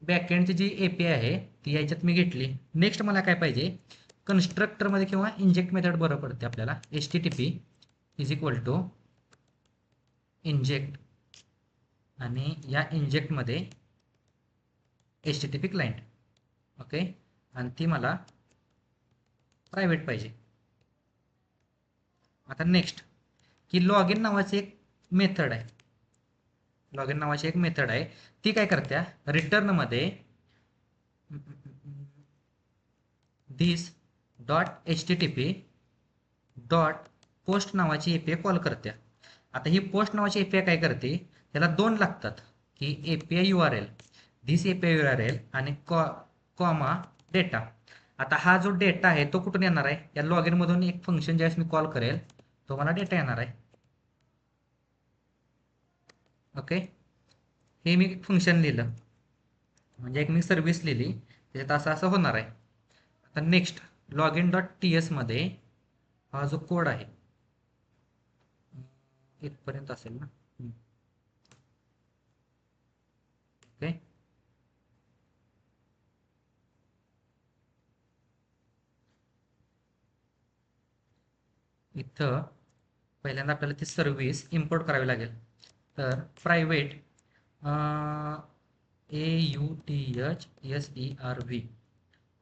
बॅकएंडची जी API आहे ती याच्यात मी घेतली. नेक्स्ट मला काय पाहिजे, कन्स्ट्रक्टर मध्ये किंवा इंजेक्ट मेथड बरं पडते आपल्याला. HTTP is equal to inject, आणि या इंजेक्ट मध्ये HTTP क्लायंट, ओके, आणि ती मला प्रायव्हेट पाहिजे. आता नेक्स्ट की लॉग इन नावाची एक मेथड आहे, लॉग इन नावाची एक मेथड आहे, ती काय करत्या, रिटर्न मध्ये दिस डॉट HTTP डॉट पोस्ट नावाची API कॉल करत्या. आता ही पोस्ट नावाची API काय करते, त्याला दोन लागतात की API URL, दिस API URL आणि कॉमा डेटा. आता हा जो डेटा आहे तो कुठून येणार आहे, या लॉग इन मधून एक फंक्शन ज्यावेळेस मी कॉल करेल तो मला डेटा येणार आहे. ओके, हे मी फंक्शन लिहिलं, म्हणजे एक मी सर्व्हिस लिहिली, त्याच्यात असं असं होणार आहे. आता next log in dot TS मध्ये हा जो कोड आहे इथपर्यंत असेल ना, ओके. इथं पहिल्यांदा आपल्याला ती सर्व्हिस इम्पोर्ट करावी लागेल. तर प्रायव्हेट AUTHSERV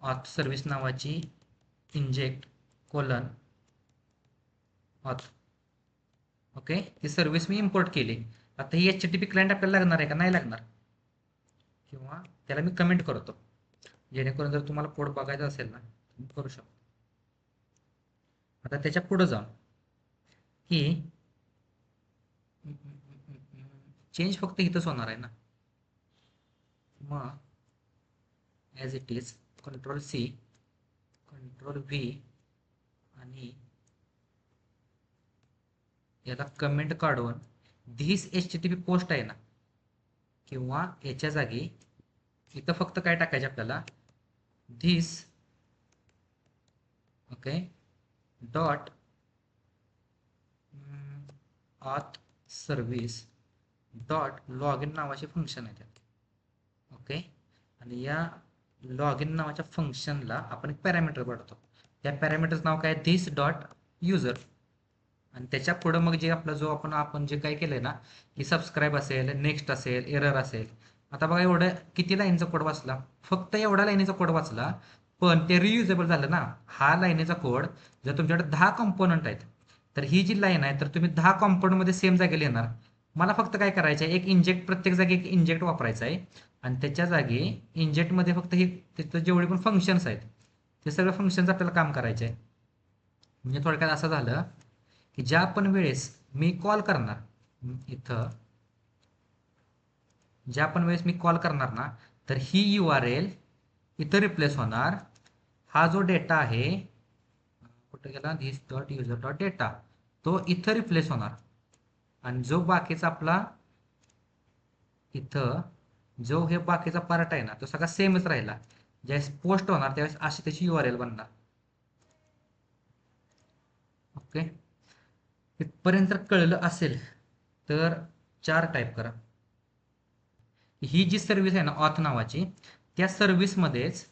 ऑथ सर्व्हिस नावाची इंजेक्ट कोलन ऑथ, ओके, ती सर्व्हिस मी इम्पोर्ट केली. आता ही HTTP क्लायंट आपल्याला लागणार आहे का, नाही लागणार, किंवा त्याला मी कमेंट करतो जेणेकरून जर तुम्हाला कोड बघायचा असेल ना तुम्ही करू शकता. आता त्याच्या पुढे जाऊन की चेंज फक्त इथंच होणार आहे ना, मग as it is Ctrl+C Ctrl+V आणि याला कमेंट काढून धिस HTTP पोस्ट आहे ना, किंवा याच्या जागी इथं फक्त काय टाकायचे आपल्याला, this, okay, dot auth service dot log in नावाचे फंक्शन आहे त्यात, ओके. आणि या लॉग इन नावाच्या फंक्शनला आपण एक पॅरामीटर पाडतो, त्या पॅरामीटरचं नाव काय, धिस डॉट युजर. आणि त्याच्या पुढं मग जे आपला जो आपण जे काय केलंय ना, की सबस्क्राईब असेल, नेक्स्ट असेल, एरर असेल. आता बघा एवढं किती लाईनचा कोड वाचला, फक्त एवढा लाईनीचा कोड वाचला, पण ते रियुजेबल झालं ना. हा लाईनीचा कोड जर तुमच्याकडे 10 कॉम्पोनंट आहेत, तर ही जी लाईन आहे तर तुम्ही 10 कॉम्पोनंट मध्ये सेम जागेला येणार. मला फक्त काय करायचं आहे, एक इंजेक्ट, प्रत्येक जागी एक इंजेक्ट वापरायचा आहे. आणि त्याच्या जागी इंजेक्टमध्ये फक्त हे तिथं जेवढे पण फंक्शन्स आहेत ते सगळे फंक्शन्स आपल्याला काम करायचे आहे. म्हणजे थोडक्यात असं झालं की ज्या पण वेळेस मी कॉल करणार इथं, ज्या पण वेळेस मी कॉल करणार ना, तर ही URL इथं रिप्लेस होणार. हा जो डेटा आहे कुठे गेला, this dot user dot data, तो इथं रिप्लेस होणार. आणि जो बाकीचा आपला इथं जो हे बाकीचा पार्ट आहे ना, तो सगळा सेमच राहिला. ज्यावेळेस पोस्ट होणार त्यावेळेस अशी त्याची URL बनणार. ओके, इथपर्यंत जर कळलं असेल तर 4 टाईप करा. ही जी सर्व्हिस आहे ना ऑथ नावाची, त्या सर्व्हिसमध्येच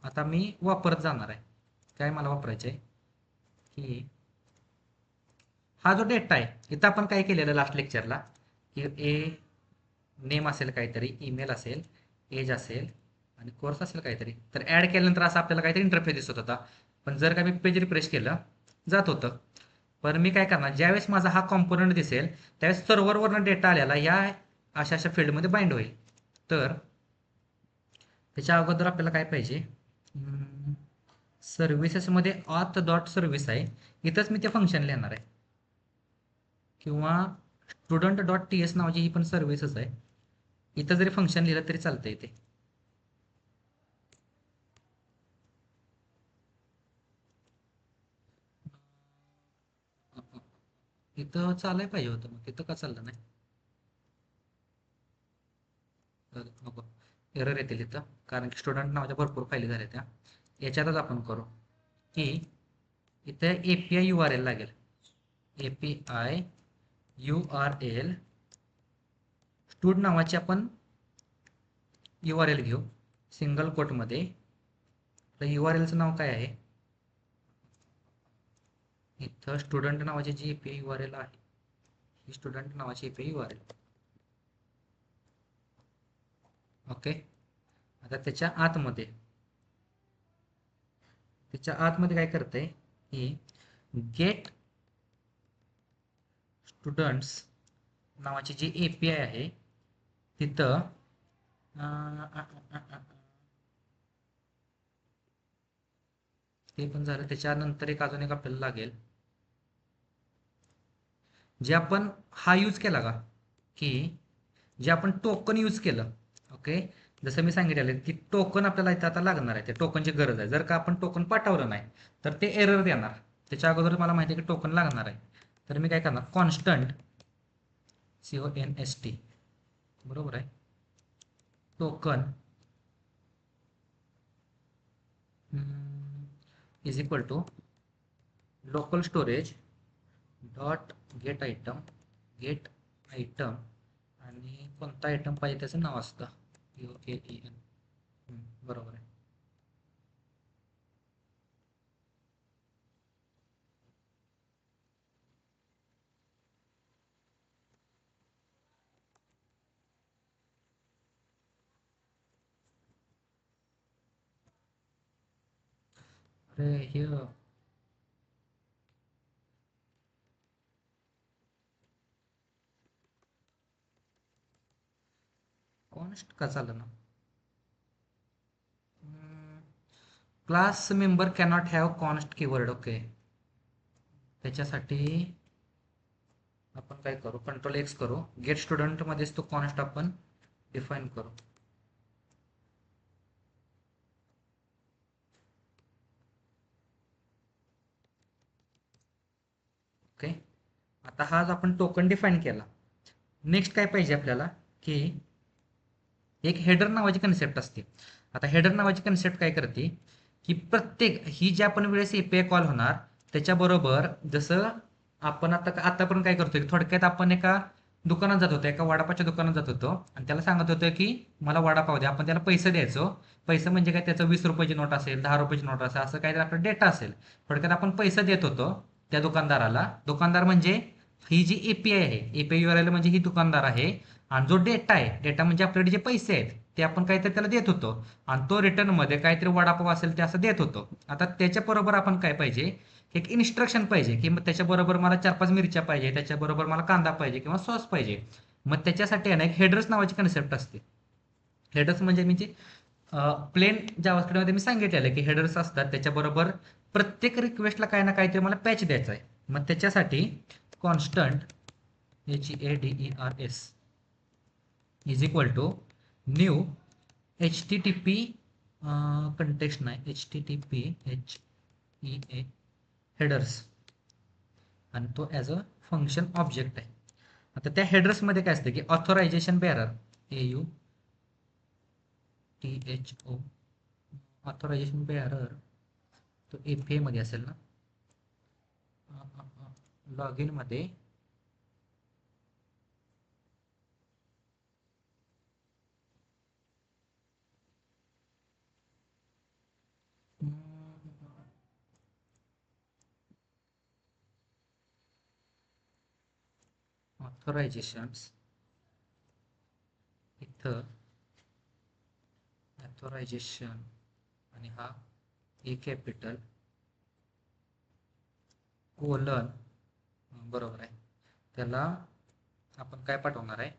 आता मी वापरत जाणार आहे. काय मला वापरायचं आहे की हा जो डेटा आहे, इथं आपण काय केलेलं लास्ट लेक्चरला, की नेम असेल काहीतरी, ईमेल असेल, एज असेल आणि कोर्स असेल काहीतरी. तर ऍड केल्यानंतर असं आपल्याला काहीतरी इंटरफेस दिसत होता. पण जर का मी पेज रिफ्रेश केलं जात होतं. पण मी काय करणार, ज्यावेळेस माझा हा कॉम्पोनंट दिसेल त्यावेळेस सर्व्हरवरनं डेटा आलेला या अशा अशा फील्डमध्ये बाइंड होईल. तर त्याच्या अगोदर आपल्याला काय पाहिजे, सर्व्हिसेसमध्ये ऑथ डॉट सर्व्हिस आहे, इथंच मी ते फंक्शन लिहिणार आहे. किंवा स्टुडंट डॉट TS नावाची ही पण सर्व्हिसच आहे, इथं जरी फंक्शन लिहिलं तरी चालतं. इथे इथं चालाय पाहिजे होतं, मग इथं का चाललं नाही, नको, एरर येतील इथं, कारण की स्टुडंट नावाच्या भरपूर फायली झाल्या त्या. याच्यातच आपण करू की इथे API URL लागेल. API URL स्टूड नावाची आपण URL घेऊ सिंगल कोटमध्ये. तर URLचं नाव काय आहे, इथं स्टुडंट नावाची जी API URL आहे, ही स्टुडंट नावाची API URL. ओके, आता त्याच्या आतमध्ये काय करते की गेट स्टुडंट्स नावाची जी API आहे तिथं ते पण झालं. त्याच्यानंतर एक अजून एक आपल्याला लागेल, जे आपण हा यूज केला का, की जे आपण टोकन यूज केलं. ओके, जसं मी सांगितलेलं की टोकन आपल्याला इथं आता लागणार आहे, त्या टोकनची गरज आहे. जर का आपण टोकन पाठवलं नाही तर ते एरर देणार. त्याच्या अगोदर मला माहिती आहे की टोकन लागणार आहे. तर मी काय करणार, कॉन्स्टंट CONST, बरोबर आहे, token is equal to local storage dot get item आणि कोणता आयटम पाहिजे त्याचं नाव असतं, UAEN. बरोबर आहे. अरे हे कॉन्स्ट का चाललं ना, class member cannot have const keyword. Okay, त्याच्यासाठी आपण काय करू, Ctrl+X करू, गेट स्टुडंट मध्येच तो कॉन्स्ट आपण डिफाईन करू. ओके, आता हा आपण टोकन डिफाईन केला. नेक्स्ट काय पाहिजे आपल्याला, की एक हेडर नावाची कन्सेप्ट असते. आता हेडर नावाची कन्सेप्ट काय करते, की प्रत्येक ही ज्या पण वेळेस API कॉल होणार त्याच्याबरोबर, जसं आपण आतापर्यंत काय करतोय, थोडक्यात आपण एका दुकानात जात होतो, एका वडापावच्या दुकानात जात होतो आणि त्याला सांगत होतो की मला वडापाव द्या. आपण त्याला पैसे द्यायचो. पैसे म्हणजे काय, त्याचं 20 रुपयाची नोट असेल, 10 रुपयाची नोट असेल, असं काहीतरी आपला डेटा असेल. थोडक्यात आपण पैसे देत होतो त्या दुकानदाराला. दुकानदार म्हणजे ही जी एपीआय आहे, एपीआय यूआरएल म्हणजे ही दुकानदार आहे. आणि जो डेटा आहे, डेटा म्हणजे आपल्याकडे जे पैसे आहेत ते आपण काहीतरी त्याला देत होतो. आणि तो रिटर्न मध्ये काहीतरी वडापाव असेल ते असं देत होतो. आता त्याच्याबरोबर आपण काय पाहिजे, एक इन्स्ट्रक्शन पाहिजे की मग त्याच्याबरोबर मला 4-5 मिरच्या पाहिजे, त्याच्याबरोबर मला कांदा पाहिजे किंवा सॉस पाहिजे. मग त्याच्यासाठी आहे ना एक हेडर्स नावाची कन्सेप्ट असते. हेडर्स म्हणजे प्लेन जावास्क्रिप्टमध्ये मी सांगितलेलं आहे की हेडर्स असतात, त्याच्याबरोबर प्रत्येक रिक्वेस्टला काही ना काहीतरी मला पॅच द्यायचा आहे. मग त्याच्यासाठी constant HEADERS is equal to new HTTP context नाही, HTTP HEA हेडर्स, आणि तो ॲज अ फंक्शन ऑब्जेक्ट आहे. आता त्या हेडर्समध्ये काय असतं की ऑथोरायझेशन बेअरर, AUTHO ऑथोरायझेशन बेअरर, तो API मध्ये असेल ना, लॉग इन मध्ये ऑथोरायझेशन्स, इथं ऑथोरायझेशन आणि हा ए कॅपिटल कोलन, बरोबर आहे. त्याला आपण काय पाठवणार आहे,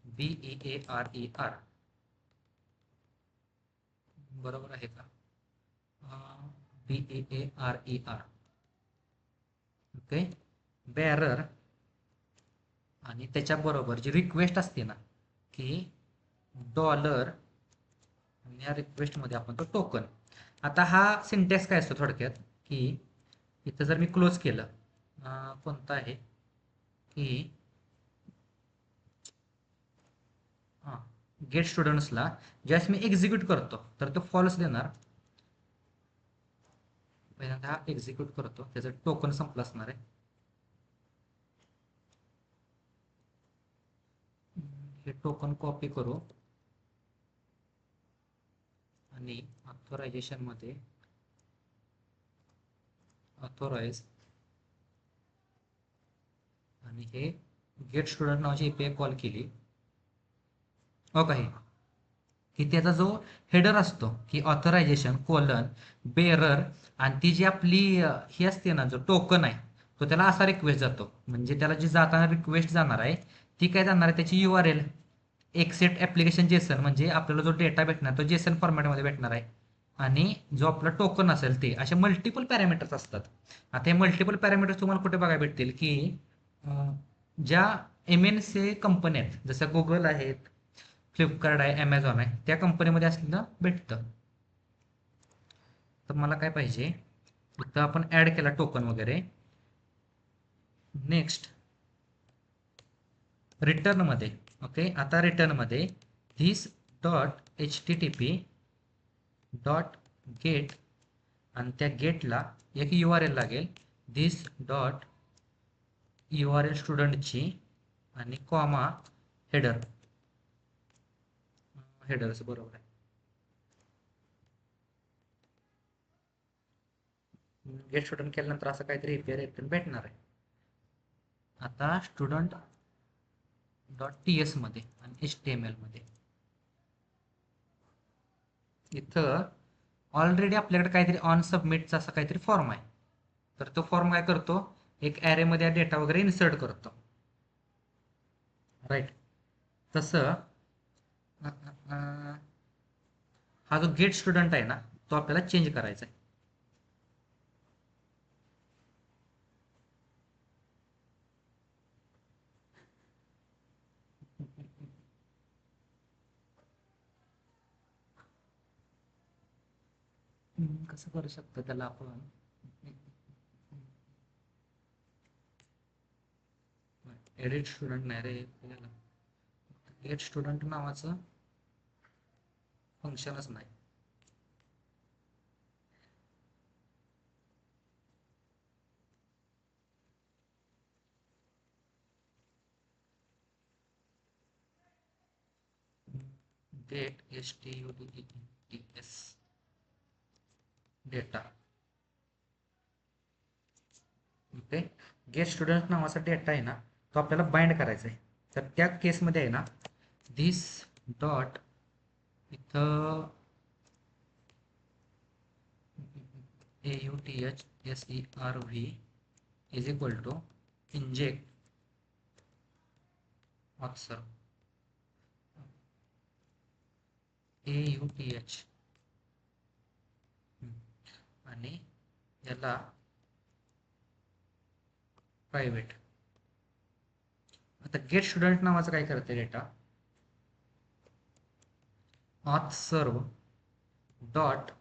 BEARER, बरोबर आहे का, BEARER, ओके. बेअरर आणि त्याच्याबरोबर जी रिक्वेस्ट असते ना की डॉलर, आणि या रिक्वेस्टमध्ये आपण तो टोकन. आता हा सिंटॅक्स काय असतो थोडक्यात, की इथं जर मी क्लोज केलं, कोणता आहे की हां, गेट स्टुडंट्सला ज्यावेळेस मी एक्झिक्यूट करतो तर तो फॉल्स देणार. पहिल्यांदा हा एक्झिक्यूट करतो, त्याचं टोकन संपलं असणार आहे. हे टोकन कॉपी करू आणि ऑथोरायझेशन मध्ये ऑथोराइज, आणि हे गेट स्टुडंट नावाची एपीआय कॉल केली. हो काही की त्याचा जो हेडर असतो की ऑथरायझेशन कोलन बेरर, आणि ती जी आपली ही असते ना, जो टोकन आहे तो त्याला असा रिक्वेस्ट जातो. म्हणजे त्याला जी जाताना रिक्वेस्ट जाणार आहे ती काय जाणार आहे, त्याची URL एक्सेप्ट ऍप्लिकेशन जेसन, म्हणजे आपल्याला जो डेटा भेटणार तो जेसन फॉर्मॅटमध्ये भेटणार आहे. आणि जो आपला टोकन असेल ते असे मल्टिपल पॅरामीटर्स असतात. आता हे मल्टिपल पॅरामीटर्स तुम्हाला कुठे बघायला भेटतील की ज्या MNC कंपन्या आहेत, जसं गुगल आहेत, फ्लिपकार्ट आहे, ॲमेझॉन आहे, त्या कंपनीमध्ये असलेलं भेटतं. तर मला काय पाहिजे, इथं आपण ऍड केला टोकन वगैरे. नेक्स्ट रिटर्न मध्ये, ओके, आता रिटर्न मध्ये this dot HTTP dot gate, आणि त्या गेटला एक URL लागेल, धिस डॉट URL स्टुडंटची आणि कॉमा हेडर, हेडर्स बरोबर आहे. गेट स्टुडंट केल्यानंतर असं काहीतरी एपीआय रिटर्न भेटणार आहे. आता स्टुडंट डॉट TS मध्ये आणि HTML मध्ये इथं ऑलरेडी आपल्याकडे काहीतरी ऑन सबमिटचा असा काहीतरी फॉर्म आहे. तर तो फॉर्म काय करतो, एक ॲरे मध्ये डेटा वगैरे इन्सर्ट करतो, राईट. तसं हा जो गेट स्टुडंट आहे ना तो आपल्याला चेंज करायचा आहे. कसं करू शकतो त्याला आपण, एडिट स्टुडंट नाही रे, गेट स्टुडंट नावाचं फंक्शनच नाही. Get STUDENTS data. Okay. Get student नावाचा डेटा आहे ना, तो आपल्याला बाइंड करायचा आहे. तर त्या केसमध्ये आहे ना, धिस डॉट इथं AUTHSERV is equal to inject ऑक्सर AUTH आणि याला प्रायव्हेट. आता गेट स्टुडंट नावाचं काय करते डेटा, ऑथ सर्व डॉट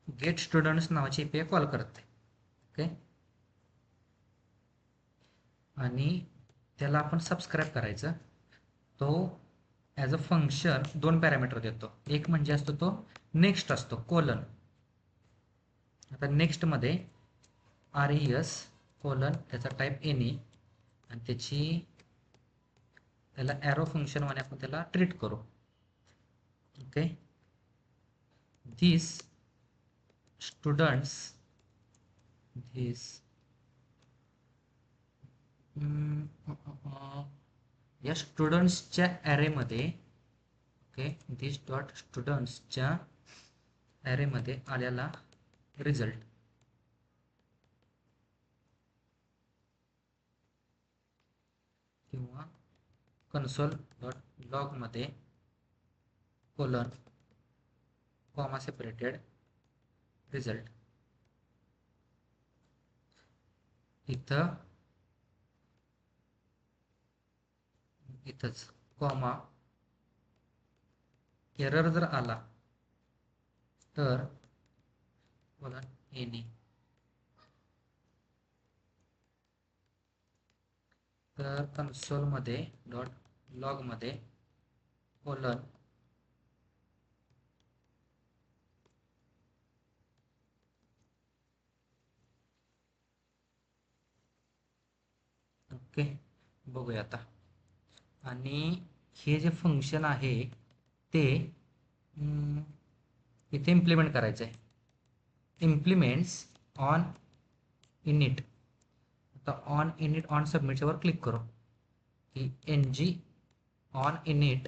गेट स्टुडंट्स नावाची API कॉल करते. ओके. आणि त्याला आपण सबस्क्राईब करायचं. तो ॲज अ फंक्शन 2 पॅरामीटर देतो. एक म्हणजे असतो तो नेक्स्ट असतो कोलन. आता नेक्स्टमध्ये RES कोलन त्याचा टाईप एनी आणि त्याला ॲरो फंक्शन म्हणून आपण त्याला ट्रीट करू. ओके. these students या स्टुडंट्सच्या ॲरेमध्ये, ओके, दिस डॉट स्टुडंट्सच्या ॲरेमध्ये आलेला रिझल्ट किंवा कन्सोल डॉट लॉगमध्ये कोलन कॉमा सेपरेटेड रिझल्ट. इथंच कॉमा एरर जर आला तर कोलन एनी. तर कन्सोलमध्ये डॉट लॉगमध्ये कोलन ओके. बघूया आता. आणि हे जे फंक्शन आहे ते इथे इम्प्लिमेंट करायचं आहे. Implements on init. आता ऑन इनिट ऑन सबमिटच्या वर क्लिक करू की NG on init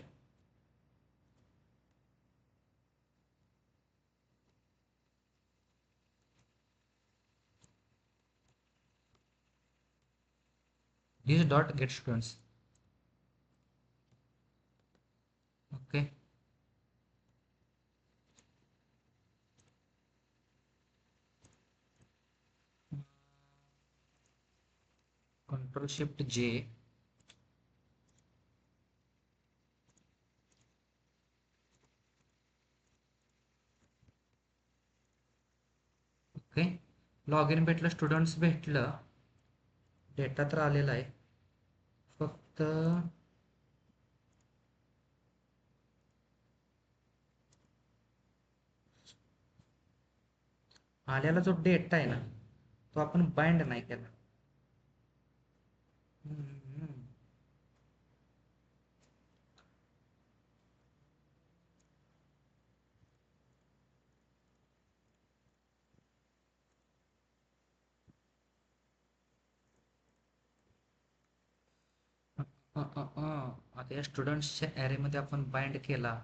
this dot gate students. Okay. Control shift J. Okay. Log in भेटलं, स्टुडंट्स भेटलं, डेटा तर आलेला आहे. फक्त आलेला जो डेटा आहे ना तो आपण बाइंड नाही केला. आता या स्टुडंट्सच्या ॲरेमध्ये आपण बाइंड केला.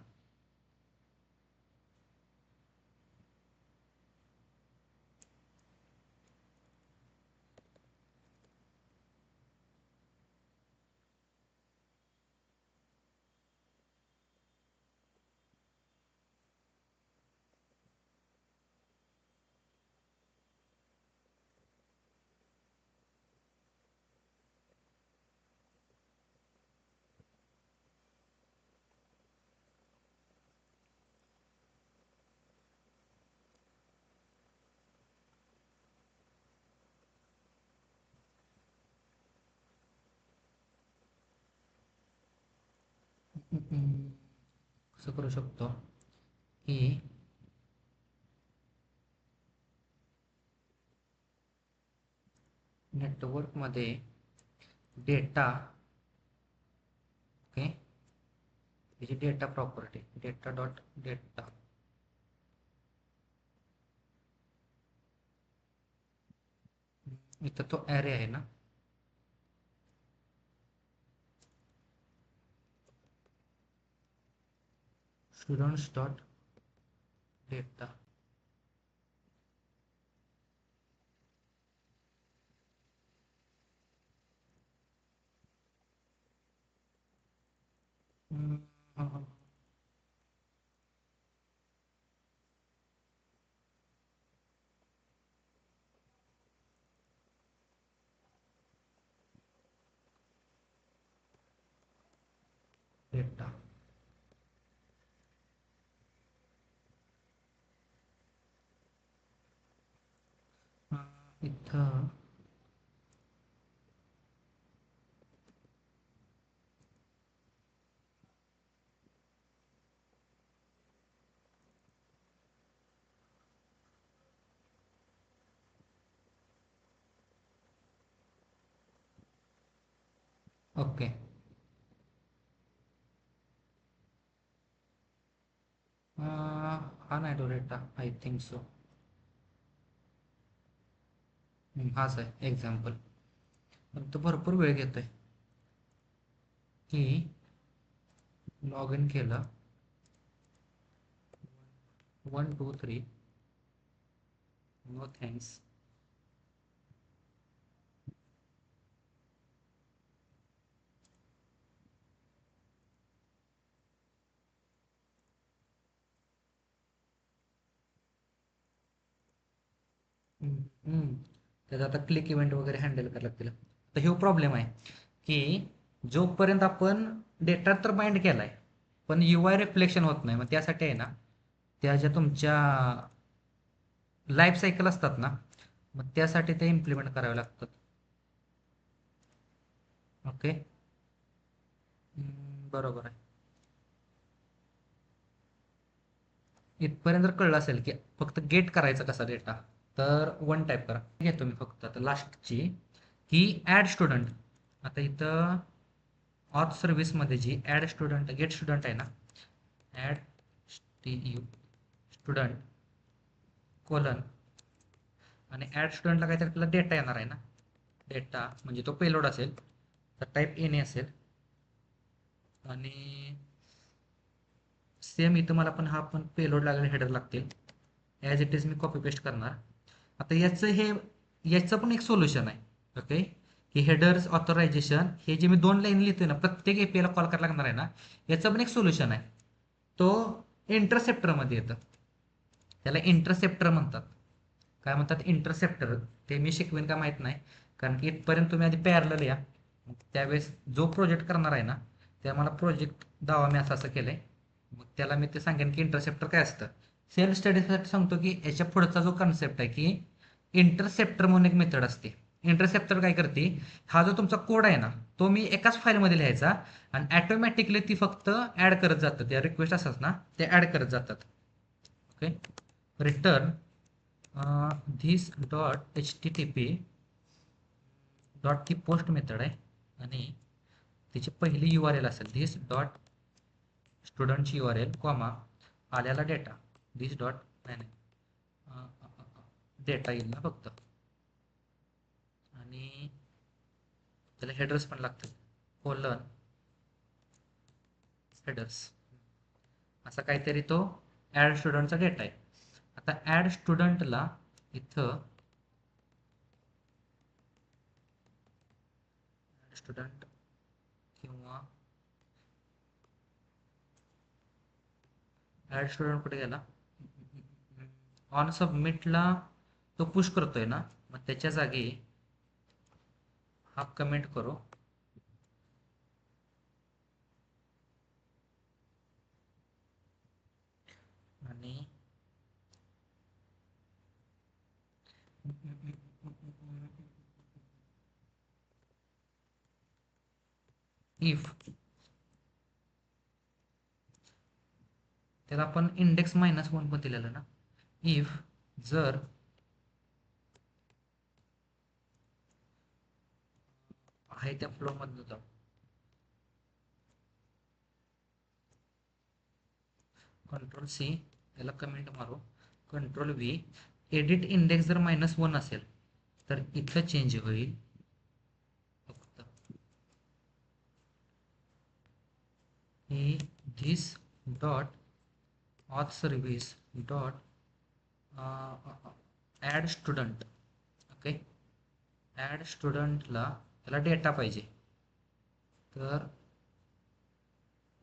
कसं करू शकतो की नेटवर्कमध्ये डेटा, ओके, त्याची data property data dot data इथं तो ॲरे आहे ना. स्टुडंट्स डॉट डेटा डेटा इथं ओके. हा नाही तो डेटा आय थिंक सो. हाच आहे एक्झाम्पल. पण तो भरपूर वेळ घेतोय की लॉग इन केलं 1 2 3 नो थँक्स. त्याचा आता क्लिक इव्हेंट वगैरे हँडल करायला लागतील. तर ह्यो प्रॉब्लेम आहे की जोपर्यंत आपण डेटा तर बाइंड केलाय पण UI रिफ्लेक्शन होत नाही. मग त्यासाठी आहे ना त्या ज्या तुमच्या लाईफ सायकल असतात ना मग त्यासाठी ते इम्प्लिमेंट करावे लागतात. ओके. बरोबर आहे. इथपर्यंत जर कळलं असेल की फक्त गेट करायचा कसा डेटा तर वन टाईप करा. घेतो मी फक्त आता लास्टची की ॲड स्टुडंट. आता इथं ऑथ सर्व्हिसमध्ये जी ॲड स्टुडंट गेट स्टुडंट आहे ना ॲड TU स्टुडंट कोलन आणि ॲड स्टुडंटला काहीतरी आपल्याला डेटा येणार आहे ना. डेटा म्हणजे तो पेलोड असेल तर टाईप एन असेल आणि सेम इथं मला पण हा पण पेलोड लागेल हेडर लागतील. As it is me copy paste करणार. आता याचं पण एक सोल्युशन आहे. ओके. की हेडर्स ऑथरायझेशन हे जे मी 2 लाईन लिहितोय ना प्रत्येक API ला कॉल करायला लागणार आहे ना याचं पण एक सोल्युशन आहे. तो इंटरसेप्टरमध्ये येतं. त्याला इंटरसेप्टर म्हणतात. काय म्हणतात इंटरसेप्टर ते मी शिकवेन का माहीत नाही. कारण की इथपर्यंत तुम्ही आधी पॅरलल या त्यावेळेस जो प्रोजेक्ट करणार आहे ना त्या मला प्रोजेक्ट दावा मी असं असं केलंय. मग त्याला मी ते सांगेन की इंटरसेप्टर काय असतं. सेल्फ स्टडीसाठी सांगतो की याच्या पुढचा जो कन्सेप्ट आहे की इंटरसेप्टर म्हणून एक मेथड असते. इंटरसेप्टर काय करते हा जो तुमचा कोड आहे ना तो मी एकाच फाईलमध्ये लिहायचा आणि ॲटोमॅटिकली ती फक्त ॲड करत जातात. त्या रिक्वेस्ट असतात ना ते ॲड करत जातात. Okay. Return this dot HTTP dot ती पोस्ट मेथड आहे आणि तिची पहिली URL असेल धिस डॉट स्टुडंटची URL कॉमा आल्याला डेटा धिस डॉट नाही डेटा येईल ना फक्त आणि त्याला हेडर्स पण लागतात कोलन हेडर्स असा काहीतरी तो ॲड स्टुडंटचा डेटा आहे. आता ॲड स्टुडंटला इथं स्टुडंट किंवा ॲड स्टुडंट कुठे गेला ऑन सबमिटला तो पुश करतोय ना मग त्याच्या जागी हा कमेंट करू आणि इफ त्याला आपण इंडेक्स -1 पण दिलेलं ना. इफ जर आहे त्या फ्लो मध्ये जाऊ कंट्रोल सी, याला कमेंट मारू, कंट्रोल व्ही. एडिट इंडेक्स जर -1 असेल तर इथं चेंज होईल फक्त ही this dot auth service dot add student. Okay, add स्टुडंटला त्याला डेटा पाहिजे, तर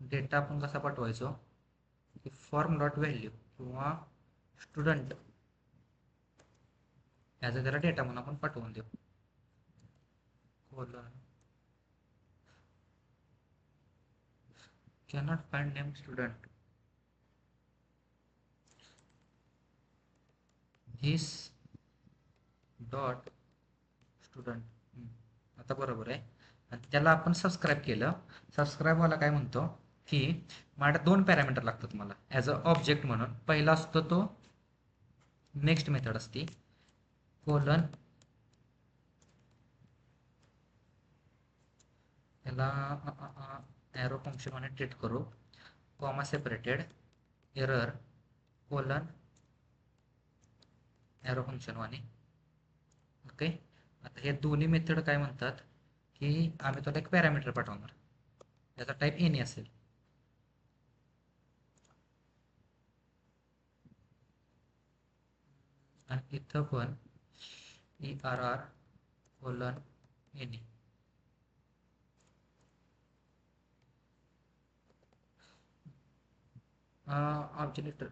डेटा आपण कसा पाठवायचो की फॉर्म डॉट व्हॅल्यू किंवा स्टुडंट ह्याचा त्याला डेटा म्हणून आपण पाठवून देऊ. Colon cannot find name student this dot student. आता बरोबर आहे. आणि त्याला आपण सबस्क्राईब केलं. सबस्क्राईबवाला काय म्हणतो की माझ्या 2 पॅरामीटर लागतात मला ॲज अ ऑब्जेक्ट म्हणून. पहिला असतो तो नेक्स्ट मेथड असते, कोलन त्याला ॲरो फंक्शन म्हणून ट्रीट करू, comma separated error colon arrow function वाणी. ओके, आता हे दोन्ही मेथड काय म्हणतात की आम्ही तुला एक पॅरामीटर पाठवणार, त्याचा टाईप एनी असेल. आणि इथं पण ERR colon any. Object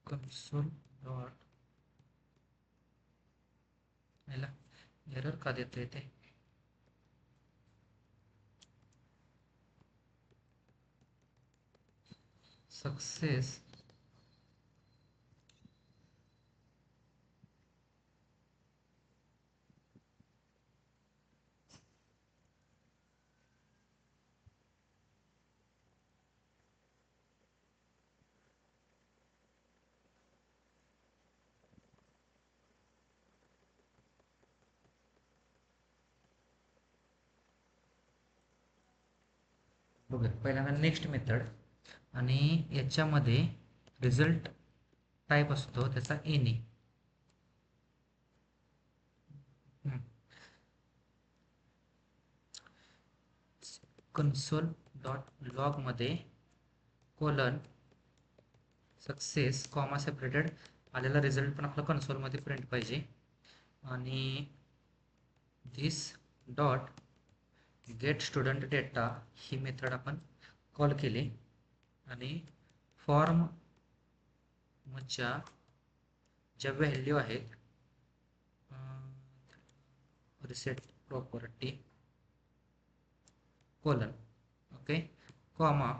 console dot याला एरर का देतोय ते, सक्सेस बघा. पहिल्यांदा नेक्स्ट मेथड आणि याच्यामध्ये रिझल्ट टाईप असतो त्याचा एनी. कन्सोल डॉट लॉग मध्ये कोलन सक्सेस कॉमा सेपरेटेड आलेला रिझल्ट पण आपला कन्सोलमध्ये प्रिंट पाहिजे. आणि this dot gate student data he method आपण कॉल केली. आणि फॉर्म च्या ज्या व्हॅल्यू आहेत reset property colon, okay, comma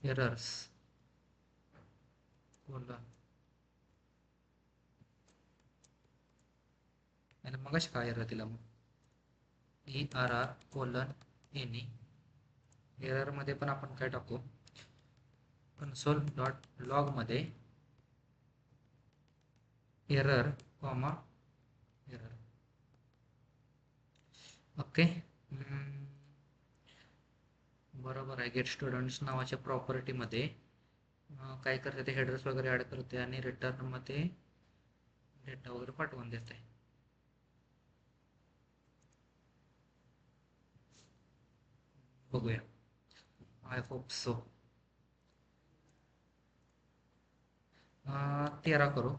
errors colon. आणि मग काय एरर दिला मग ERR कोलन एनी. एरर मध्ये पण आपण काय टाकू, कन्सोल डॉट लॉग मध्ये एरर कॉमा एरर. ओके, बरोबर आहे. गेट स्टुडंट्स नावाच्या प्रॉपर्टीमध्ये काय करते ते हेडर्स वगैरे ॲड करते आणि रिटर्नमध्ये डेटा वगैरे पाठवून देते. बघूया, आय होप सो. 13 करू,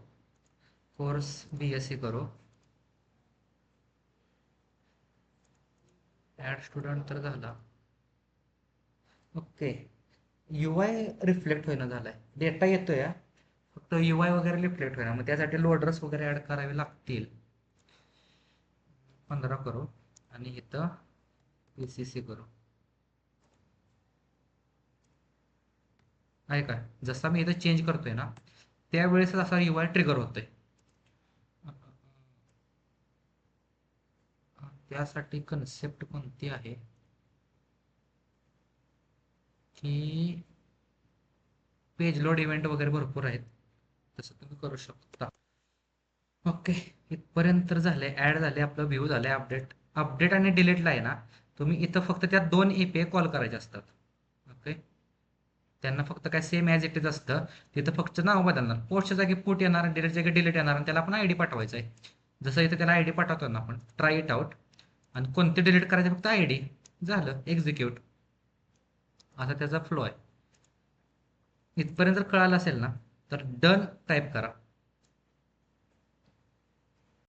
कोर्स BSc करू, ॲड स्टुडंट तर झाला. ओके, UI रिफ्लेक्ट होईना झालाय, डेटा येतोय फक्त UI वगैरे रिफ्लेक्ट होईना. मग त्यासाठी लोडर्स वगैरे ॲड करावे लागतील. 15 करू आणि इथं PCC करू. आहे काय, जसा मी इथं चेंज करतोय ना त्यावेळेस असा UI ट्रिगर होतोय. त्यासाठी कन्सेप्ट कोणती आहे की पेज लोड इव्हेंट वगैरे भरपूर आहेत, तसं तुम्ही करू शकता. ओके, इथपर्यंत तर झाले, ऍड झाले, आपलं व्ह्यू झाले. अपडेट अपडेट आणि डिलीटला आहे ना, तुम्ही इथं फक्त त्या दोन एपीआय कॉल करायचे असतात. ओके, त्यांना फक्त काय सेम ॲज इट इज असतं. तिथं फक्त नाव बदलणार, पोस्टच्या जागी पुट येणार, डिलीट जागी डिलीट येणार, आणि त्याला आपण आयडी पाठवायचा आहे. जसं इथं त्याला आयडी पाठवतो ना आपण, ट्राय इट आउट, आणि कोणते डिलीट करायचे फक्त आयडी, झालं एक्झिक्यूट. असा त्याचा फ्लो आहे. इथपर्यंत जर कळालं असेल ना, तर डन टाईप करा.